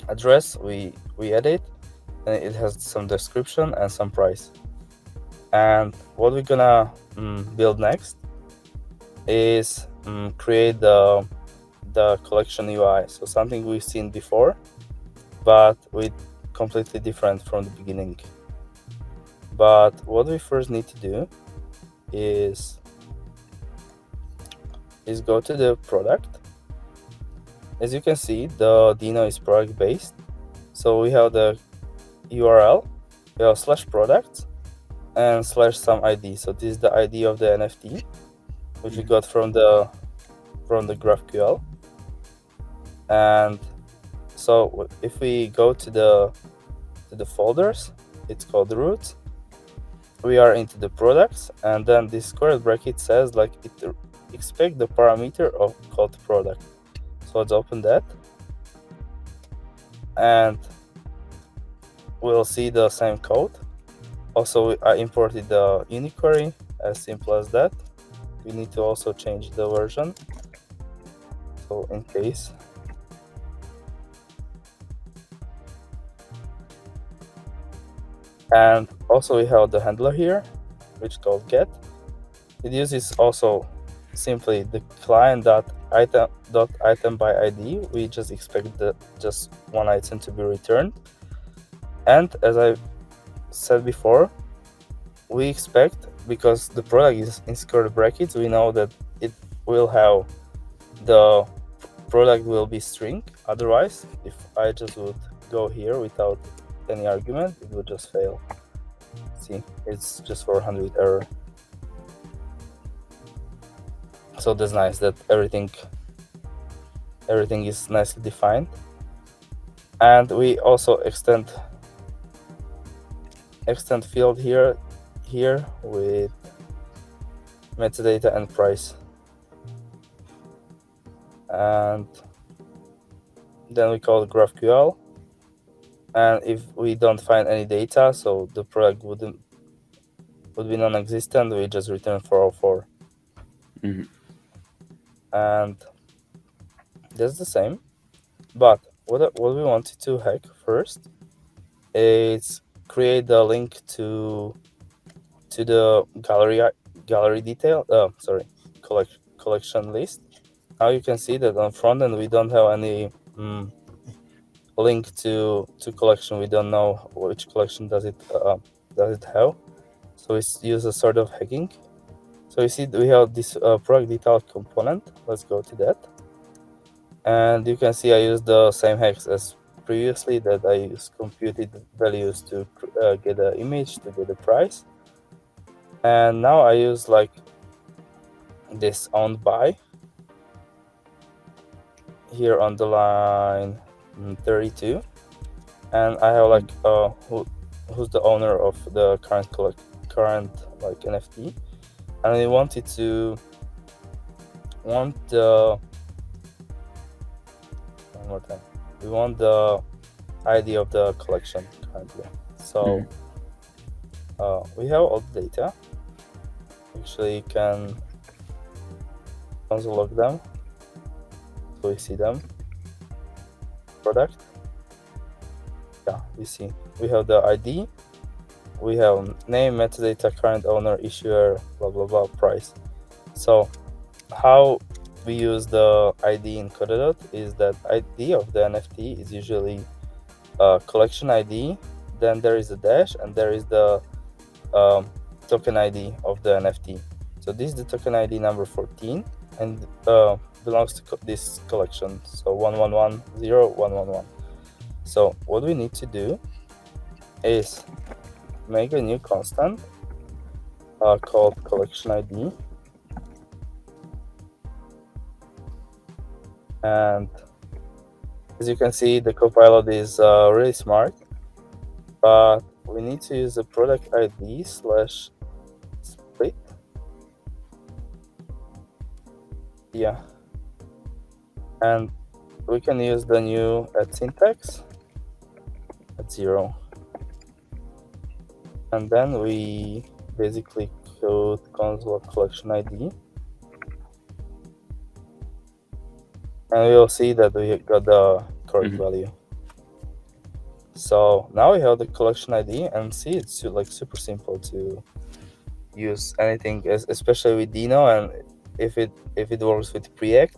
address. We edit, and it has some description and some price. And what we're gonna build next is create the collection UI. So something we've seen before, but with completely different from the beginning. But what we first need to do is go to the product. As you can see, the Deno is product based. So we have the URL, we have /product and /some ID. So this is the ID of the NFT, which we got from the GraphQL. And so if we go to the folders, it's called root. We are into the products, and then this square bracket says like it expect the parameter of called product. So let's open that, and we'll see the same code. Also, I imported the Uniquery, as simple as that. We need to also change the version, so in case. And also we have the handler here, which is called get. It uses also simply the client.item by ID. We just expect just one item to be returned. And as I said before, we expect, because the product is in square brackets, we know that it will have the product will be string. Otherwise, if I just would go here without any argument, it would just fail. See, it's just 400 error. So that's nice that everything is nicely defined. And we also extend field here with metadata and price. And then we call GraphQL. And if we don't find any data, so the product would be non-existent, we just return 404. Mm-hmm. And that's the same. But what we wanted to hack first is create the link to the gallery detail. Collection list. Now you can see that on front end we don't have any link to collection. We don't know which collection does it have. So we use a sort of hacking. So you see we have this product detail component. Let's go to that. And you can see I use the same hacks as previously, that I use computed values to get the image, to get the price. And now I use like this owned by here on the line 32. And I have like who's the owner of the current like NFT. And I want the one more time. We want the ID of the collection currently. So we have all the data. Actually, you can console log them, so we see them. Product. Yeah, you see. We have the ID. We have name, metadata, current owner, issuer, blah blah blah, price. So how we use the ID in Kodadot is that ID of the NFT is usually collection ID, then there is a dash, and there is the token ID of the NFT. So this is the token ID number 14 and belongs to this collection. So 11101111. So what we need to do is make a new constant called collection ID. And as you can see, the Copilot is really smart, but we need to use the product ID /split. Yeah. And we can use the new add syntax at 0. And then we basically code console collection ID. And we'll see that we got the correct value. So now we have the collection ID, and see, it's like super simple to use anything, especially with Deno. And if it works with Preact,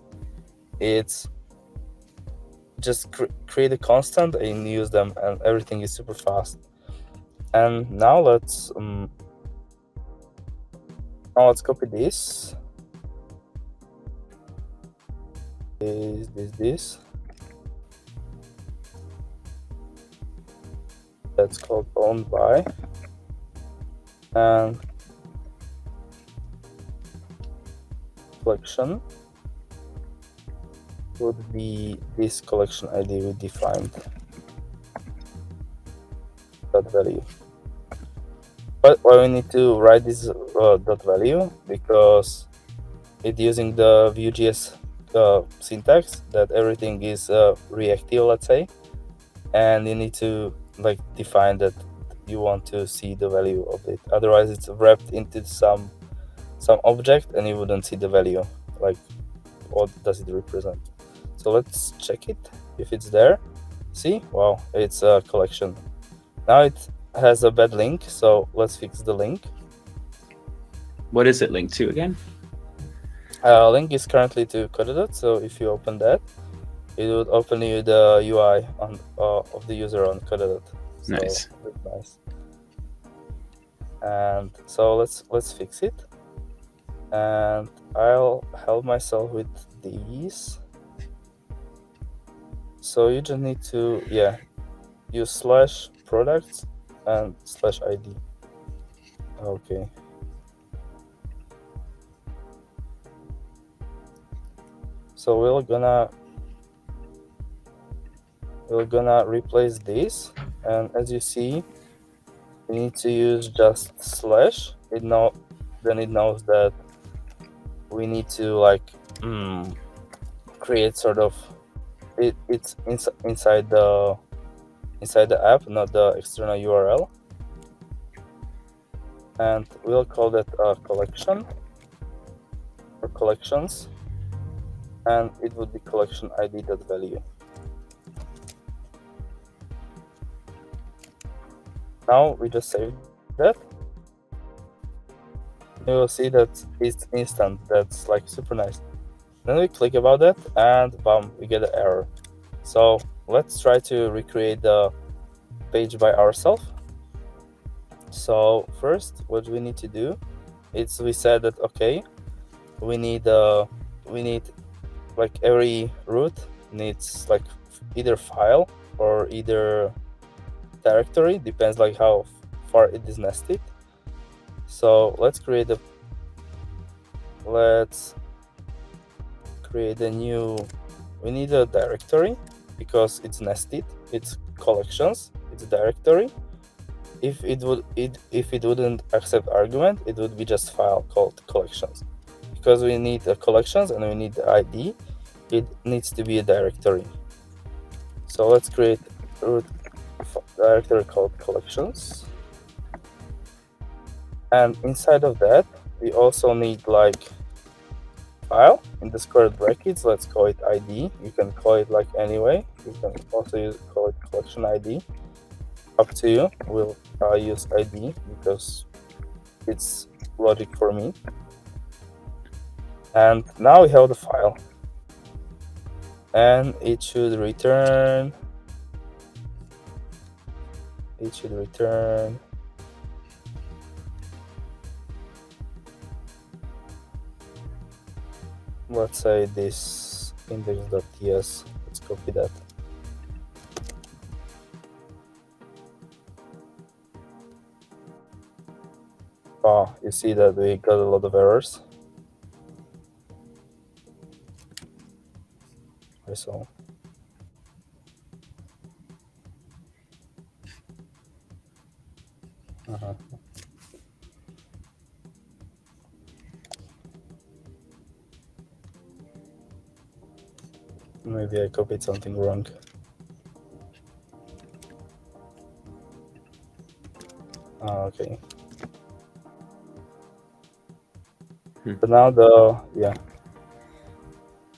it's just create a constant and use them, and everything is super fast. And now let's copy this. This. That's called owned by, and collection would be this collection ID we defined, dot value. But why we need to write this dot value? Because it's using the Vue.js syntax that everything is reactive, let's say, and you need to like define that you want to see the value of it. Otherwise, it's wrapped into some object, and you wouldn't see the value. Like, what does it represent? So let's check it if it's there. See, wow, it's a collection. Now it has a bad link, so let's fix the link. What is it linked to again? Link is currently to Kodadot, so if you open that, it would open you the UI of the user on Kodadot. So Nice. that's nice. And so let's fix it. And I'll help myself with these. So you just need to use slash products and slash ID. Okay. So we're gonna replace this, and as you see, we need to use just slash. Then it knows that we need to like create sort of it's inside the app, not the external URL, and we'll call that a collection or collections, and it would be collection ID.value. Now we just save that. You will see that it's instant. That's like super nice. Then we click about that, and bam, we get an error. So let's try to recreate the page by ourselves. So first, what we need to do is we said that okay, we need like every root needs like either file or either directory, depends like how far it is nested. So let's create a new, we need a directory because it's nested, it's collections, it's a directory. If it wouldn't accept argument, it would be just file called collections. Because we need a collections and we need the ID, it needs to be a directory. So let's create a root directory called collections, and inside of that we also need like file in the square brackets. Let's call it ID. You can call it like anyway. You can also call it collection ID. Up to you. We'll use ID because it's logic for me. And now we have the file, and it should return. Let's say this index.ts. Let's copy that. Oh, you see that we got a lot of errors. I saw. Maybe I copied something wrong. Okay. But now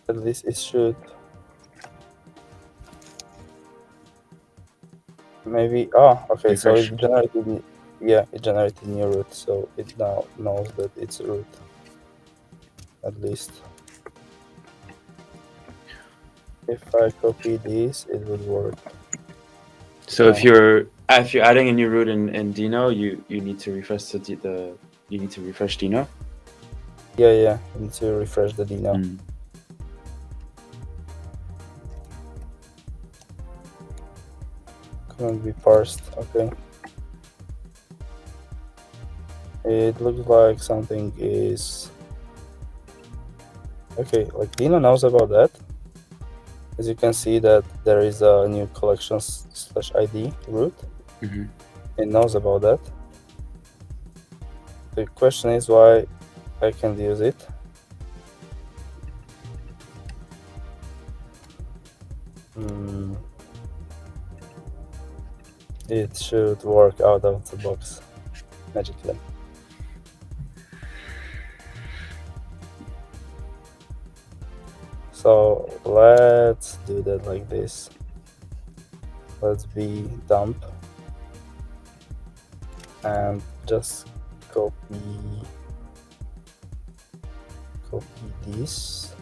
at least it should maybe okay. Refresh. So it generated new root, so it now knows that it's a root, at least. If I copy this, it would work. So if you're adding a new root in Deno, you need to refresh Deno. Yeah, you need to refresh the Deno. Couldn't be parsed. Okay. It looks like something is okay. Like Deno knows about that. As you can see that there is a new collections/ID root. It knows about that. The question is why I can't use it. It should work out of the box magically. So let's do that like this. Let's be dump and just copy this.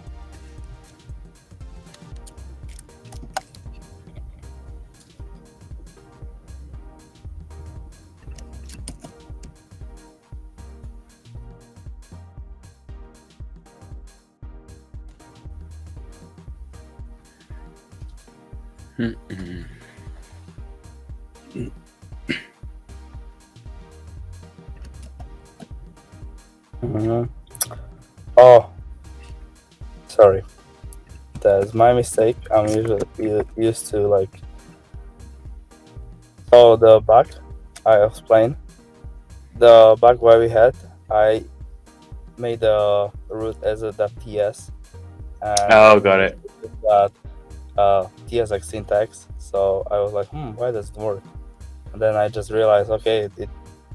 Mm-mm. Oh, sorry, that's my mistake. I'm usually used to like. So the bug I explained, the bug where we had, I made a root as a .ts, and Oh, got it. that TSX syntax. So I was like, why does it work? And then I just realized, okay, it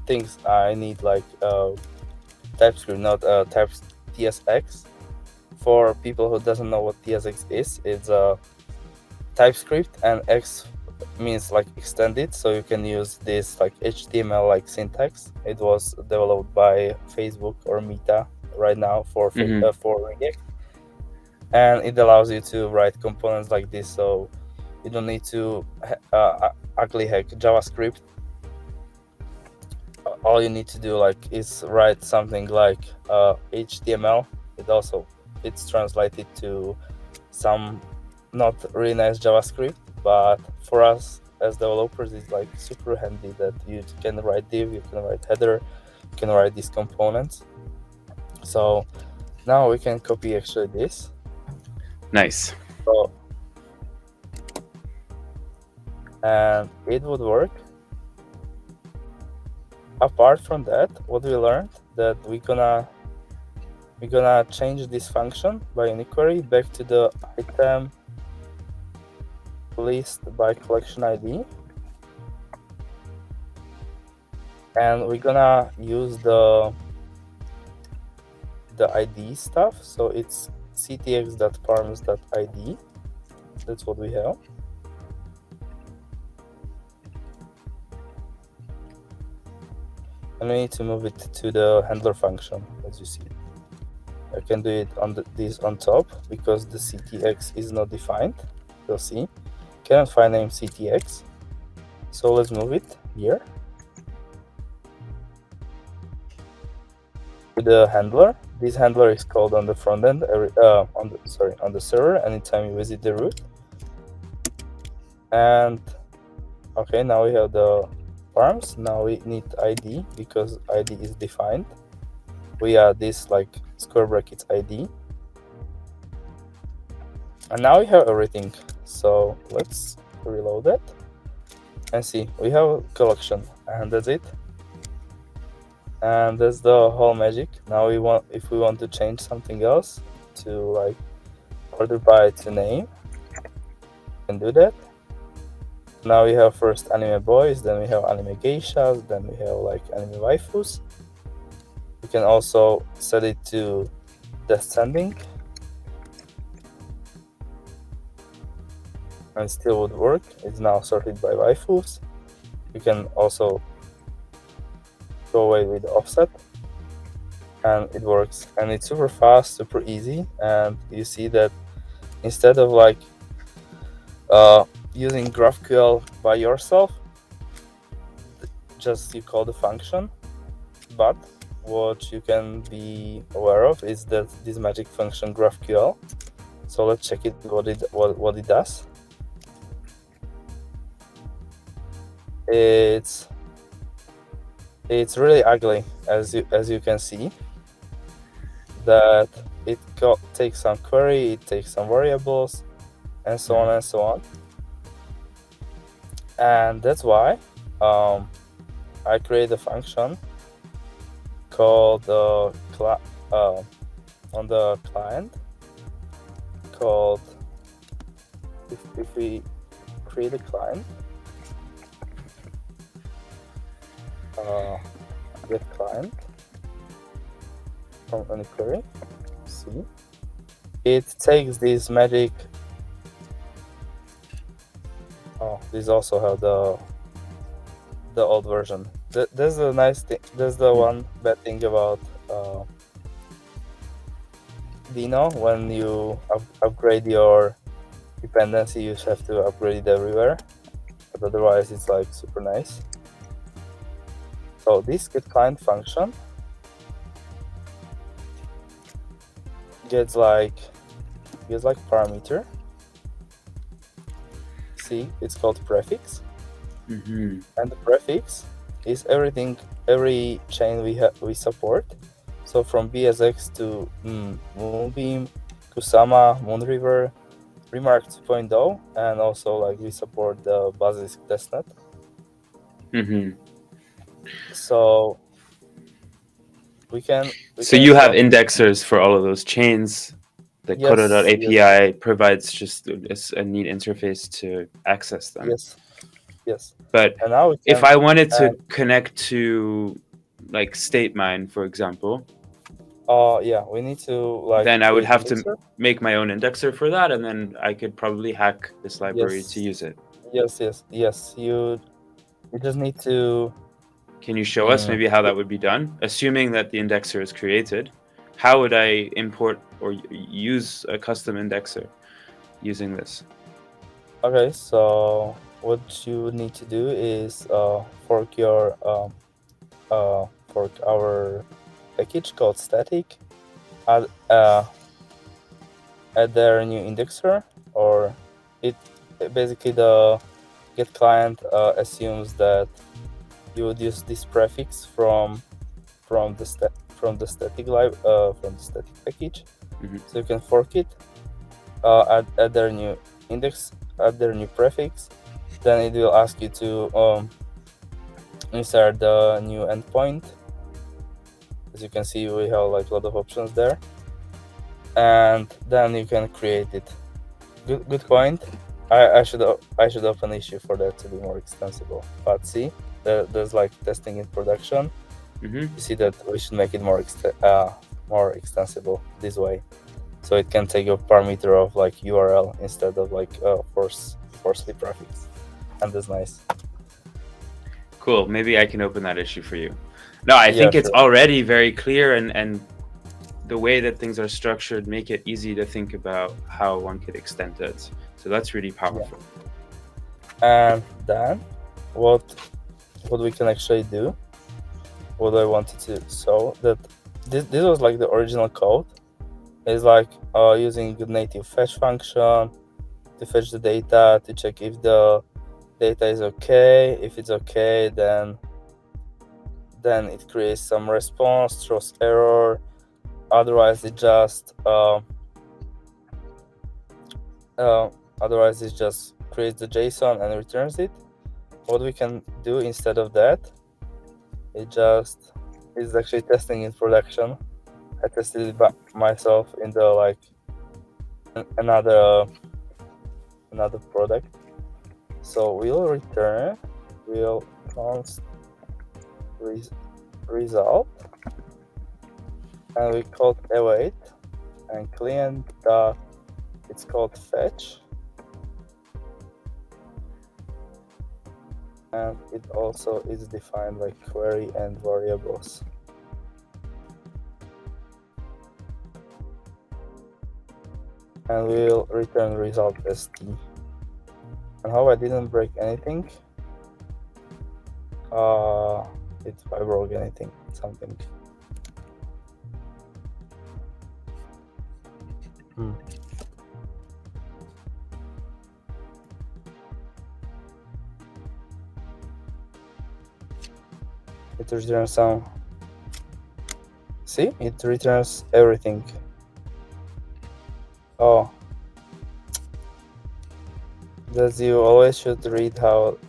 thinks I need like TypeScript, not type TSX. For people who doesn't know what TSX is, it's a TypeScript, and X means like extended, so you can use this like HTML like syntax. It was developed by Facebook or Meta right now for React, and it allows you to write components like this, so you don't need to ugly hack JavaScript. All you need to do like is write something like HTML. It's translated to some not really nice JavaScript, but for us as developers, it's like super handy that you can write div, you can write header, you can write these components. So now we can copy actually this. Nice. So, and it would work. Apart from that, what we learned that we're gonna change this function by Uniquery back to the item list by collection ID, and we're gonna use the ID stuff. So it's ctx.params.id. That's what we have. And we need to move it to the handler function, as you see. I can do it on this on top because the ctx is not defined. You'll see. Cannot find name ctx. So let's move it here to the handler. This handler is called on the front end on the server anytime you visit the root. And okay, now we have the params. Now we need ID because ID is defined. We add this like square brackets ID, and now we have everything. So let's reload it and see. We have a collection, and that's it. And that's the whole magic. Now if we want to change something else to like order by to name, we can do that. Now we have first anime boys, then we have anime geishas, then we have like anime waifus. We can also set it to descending, and it still would work. It's now sorted by waifus. You can also go away with the offset, and it works. And it's super fast, super easy. And you see that instead of like using GraphQL by yourself, just you call the function. But what you can be aware of is that this magic function GraphQL. So let's check it what it does. It's really ugly, as you can see. That it takes some query, it takes some variables, and so on and so on. And that's why I create a function called on the client called if we create a client get client from Uniquery. See, it takes this magic. Oh, these also have the old version. There's a nice thing. There's the one bad thing about Deno. When you upgrade your dependency, you have to upgrade it everywhere. But otherwise, it's like super nice. So this get client function gets like parameter. see, it's called prefix. Mm-hmm. And the prefix is everything, every chain we support. So from BSX to Moonbeam, Kusama, Moonriver, Remark 2.0, and also like we support the Basilisk testnet. Mm-hmm. So we can. So you have indexers for all of those chains. The Yes, Kodadot yes. API provides just a neat interface to access them. Yes. But And now we if can I wanted to add, connect to like StateMine, for example, yeah, we need to like then I would create have to indexer. make my own indexer for that, and then I could probably hack this library to Yes, use it. yes. You just need to. Can you show us maybe how that would be done? Assuming that the indexer is created, how would I import or use a custom indexer using this? Okay, so what you need to do is fork your fork our package called static. Add add their new indexer, or it basically the get client assumes that you would use this prefix from the static package. Mhm. So you can fork it, add their new index, add their new prefix. Then it will ask you to insert the new endpoint. As you can see, we have like a lot of options there, and then you can create it. Good point. I should open issue for that to be more extensible. But see, there's like testing in production. Mm-hmm. You see that we should make it more extensible this way, so it can take a parameter of like URL instead of like forcefully prefix, and that's nice. Cool. Maybe I can open that issue for you. No, I Yeah, think it's sure. already very clear, and the way that things are structured make it easy to think about how one could extend it. So that's really powerful. And then what we can actually do, what I wanted to show, that this was like the original code. It's like using the native fetch function to fetch the data, to check if the data is okay. If it's okay, then it creates some response, throws error. Otherwise it just creates the JSON and returns it. What we can do instead of that, is actually testing in production. I tested it by myself in the like another product. So we'll return const result, and we called await, and client dot, it's called fetch, and it also is defined like query and variables. And we'll return result st. And how I didn't break anything, if I broke anything, something. It returns some. See, it returns everything. Oh, that you always should read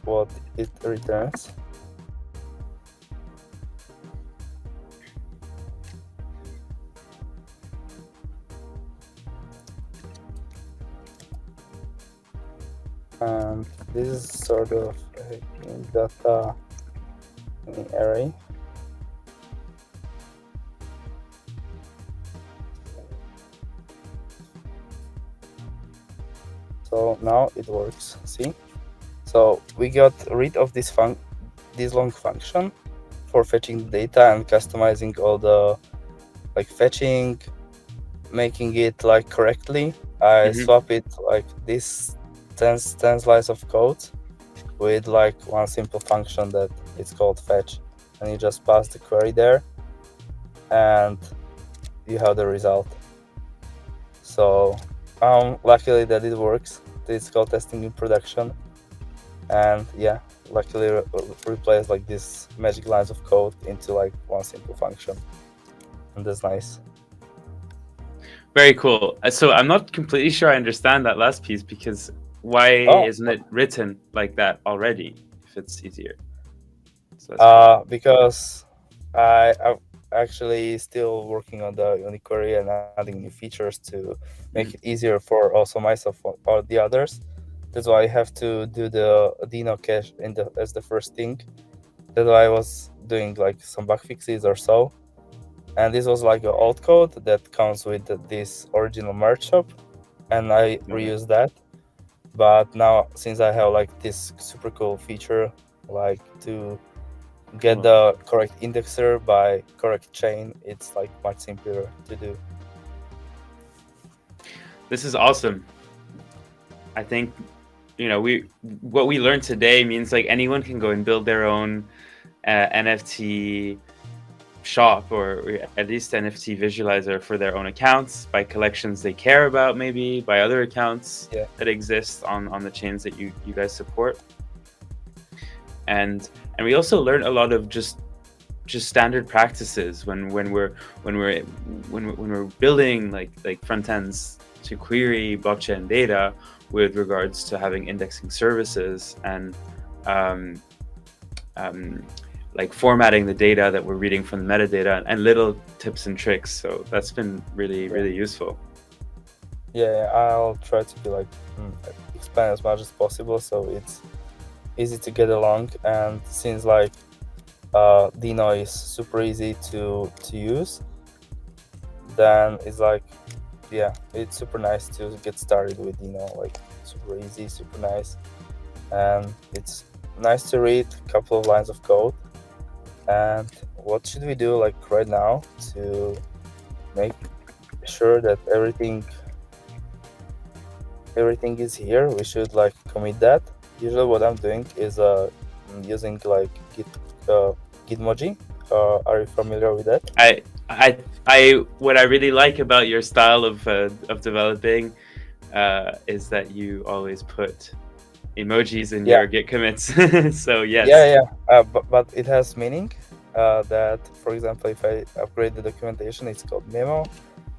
what it returns. And this is sort of data in array. So now it works. See, so we got rid of this long function for fetching the data and customizing all the like fetching, making it like correctly. I swap it like this 10 lines of code with like one simple function that it's called fetch, and you just pass the query there and you have the result. So luckily that it works. It's called testing in production. and yeah, luckily replace like these magic lines of code into like one simple function, and that's nice. Very cool. So I'm not completely sure I understand that last piece, because why Oh, isn't it written like that already if it's easier? So that's cool. because I'm actually still working on the Uniquery and adding new features to make it easier for also myself or the others. That's why I have to do the Deno cache as the first thing. That's why I was doing like some bug fixes or so. And this was like an old code that comes with this original merge shop, and I reused that. But now, since I have like this super cool feature, like to get the correct indexer by correct chain, it's like much simpler to do. This is awesome. I think, what we learned today means like anyone can go and build their own NFT shop, or at least NFT visualizer for their own accounts, by collections they care about, maybe by other accounts that exist on the chains that you guys support. And we also learned a lot of just standard practices when we're building like front ends to query blockchain data with regards to having indexing services and like formatting the data that we're reading from the metadata, and little tips and tricks. So that's been really useful. Yeah, I'll try to be like explain as much as possible so it's easy to get along. And since like Deno is super easy to use, then it's like, yeah, it's super nice to get started with Deno, like super easy, super nice, and it's nice to read a couple of lines of code. And what should we do like right now to make sure that everything is here? We should like commit that. Usually what I'm doing is using like Gitmoji. Are you familiar with that? What I really like about your style of developing is that you always put emojis in your Git commits. So yes. But it has meaning. That, for example, if I upgrade the documentation, it's called memo.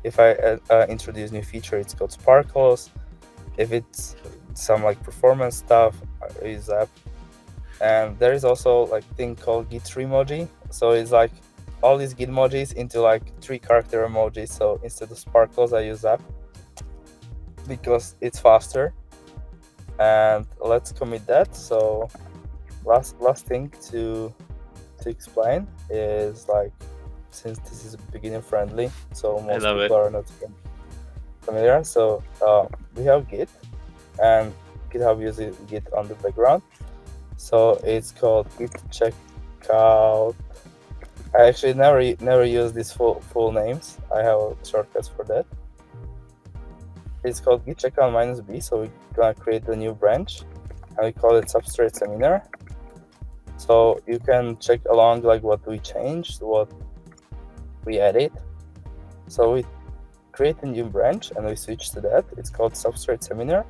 If I introduce new feature, it's called sparkles. If it's some like performance stuff, I use app. And there is also like thing called git emoji. So it's like all these git emojis into like 3-character emojis. So instead of sparkles, I use app because it's faster. And let's commit that. So last thing to explain is like, since this is beginner friendly, so most people are not familiar. So we have Git, and GitHub uses Git on the background. So it's called Git checkout. I actually never use these full names. I have shortcuts for that. It's called Git checkout -b. So we're gonna create a new branch, and we call it Substrate Seminar. So you can check along like what we changed, what we added. So we create a new branch and we switch to that. It's called Substrate Seminar.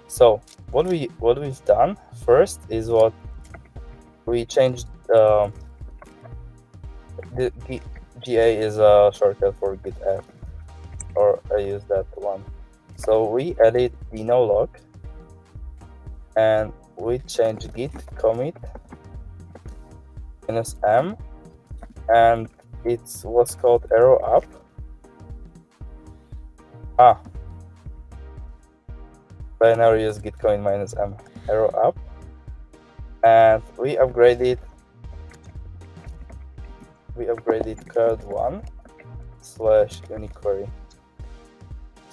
So what we've done first is what we changed. The GA is a shortcut for Git app, or I use that one. So we added Deno log, and we changed git commit -m, and it's what's called arrow up. I never use git commit -m, arrow up, and we upgraded code 1/Uniquery.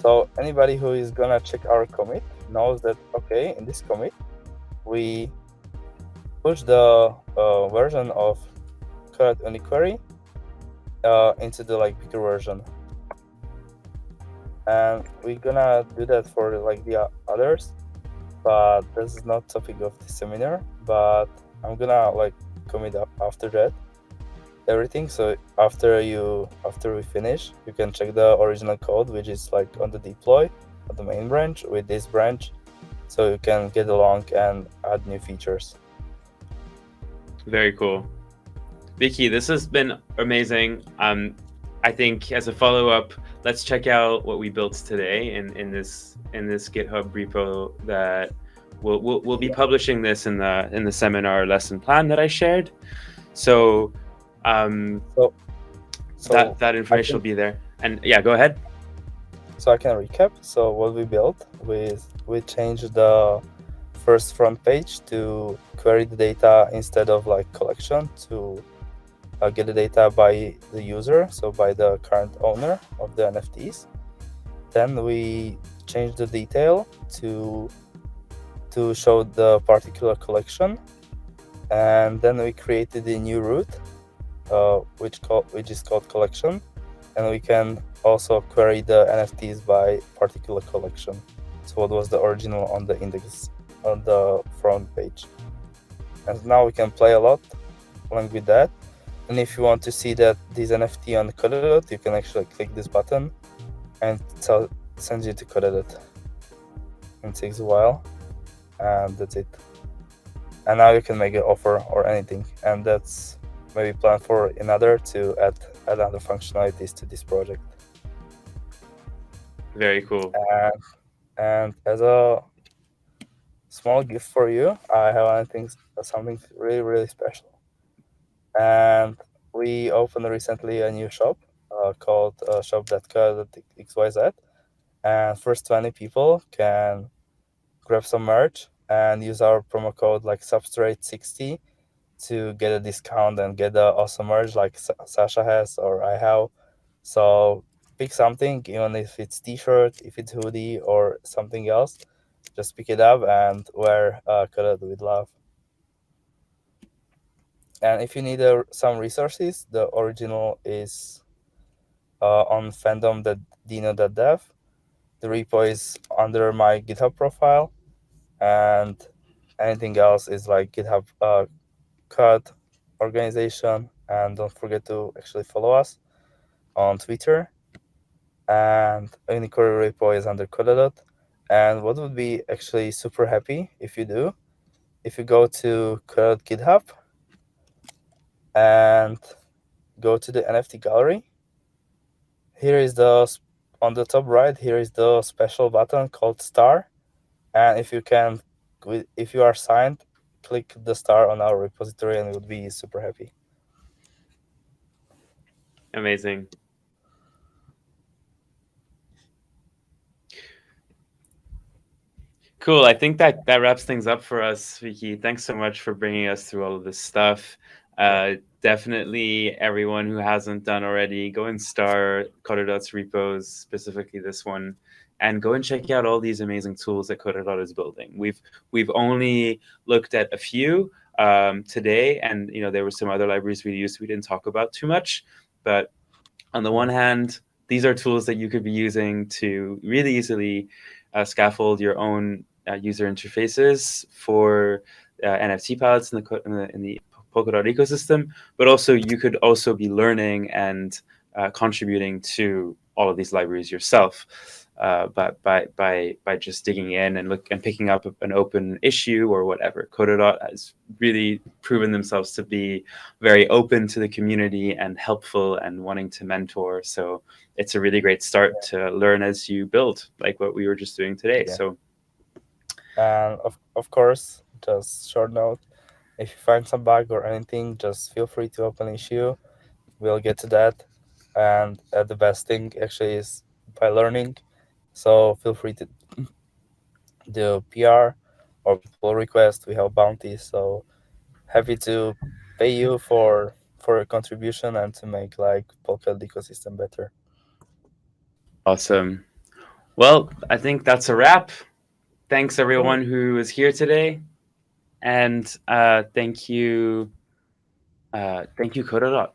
So anybody who is gonna check our commit knows that, okay, in this commit we push the version of code Uniquery into the like bigger version, and we're gonna do that for like the others, but this is not topic of the seminar. But I'm gonna like commit up after that everything. So after we finish, you can check the original code, which is like on the deploy on the main branch with this branch, so you can get along and add new features. Very cool. Vicky, this has been amazing. I think as a follow-up, let's check out what we built today in this GitHub repo that we'll be publishing this in the seminar lesson plan that I shared. So So that information will be there. And yeah, go ahead. So I can recap. So what we built we changed the first front page to query the data instead of like collection, to get the data by the user, so by the current owner of the NFTs. Then we changed the detail to show the particular collection, and then we created a new route, which is called collection, and we can also query the NFTs by particular collection. So what was the original on the index on the front page, and now we can play a lot along with that. And if you want to see that this NFT on Kodadot, you can actually click this button and it sends you to Kodadot. It takes a while, and that's it. And now you can make an offer or anything, and that's maybe plan for another to add other functionalities to this project. Very cool. And as a small gift for you, I have something really, really special. And we opened recently a new shop called shop.co.xyz, and first 20 people can grab some merch and use our promo code like Substrate60 to get a discount and get the awesome merch like Sasha has or I have. So pick something, even if it's t-shirt, if it's hoodie or something else, just pick it up and wear Kodadot with love. And if you need some resources, the original is on fandom.deno.dev. The repo is under my GitHub profile, and anything else is like GitHub code organization. And don't forget to actually follow us on Twitter. And Uniquery repo is under Kodadot. And what would be actually super happy if you do, if you go to Kodadot GitHub and go to the NFT gallery, here is on the top right, here is the special button called star. And if you are signed, click the star on our repository and we'll be super happy. Amazing. Cool. I think that wraps things up for us, Vicky. Thanks so much for bringing us through all of this stuff. Definitely, everyone who hasn't done already, go and start Kodadot's repos, specifically this one, and go and check out all these amazing tools that Kodadot is building. We've only looked at a few today, and there were some other libraries we used we didn't talk about too much. But on the one hand, these are tools that you could be using to really easily scaffold your own user interfaces for NFT pilots in the Polkadot ecosystem, but also you could also be learning and contributing to all of these libraries yourself, but by just digging in and picking up an open issue or whatever. Kodadot has really proven themselves to be very open to the community and helpful and wanting to mentor. So it's a really great start to learn as you build, like what we were just doing today. Yeah. So, and of course, just short note, if you find some bug or anything, just feel free to open issue. We'll get to that. And the best thing actually is by learning. So feel free to do PR or pull request. We have bounties. So happy to pay you for your contribution and to make like Polkadot ecosystem better. awesome. Well, I think that's a wrap. Thanks everyone who is here today, and thank you, Kodadot.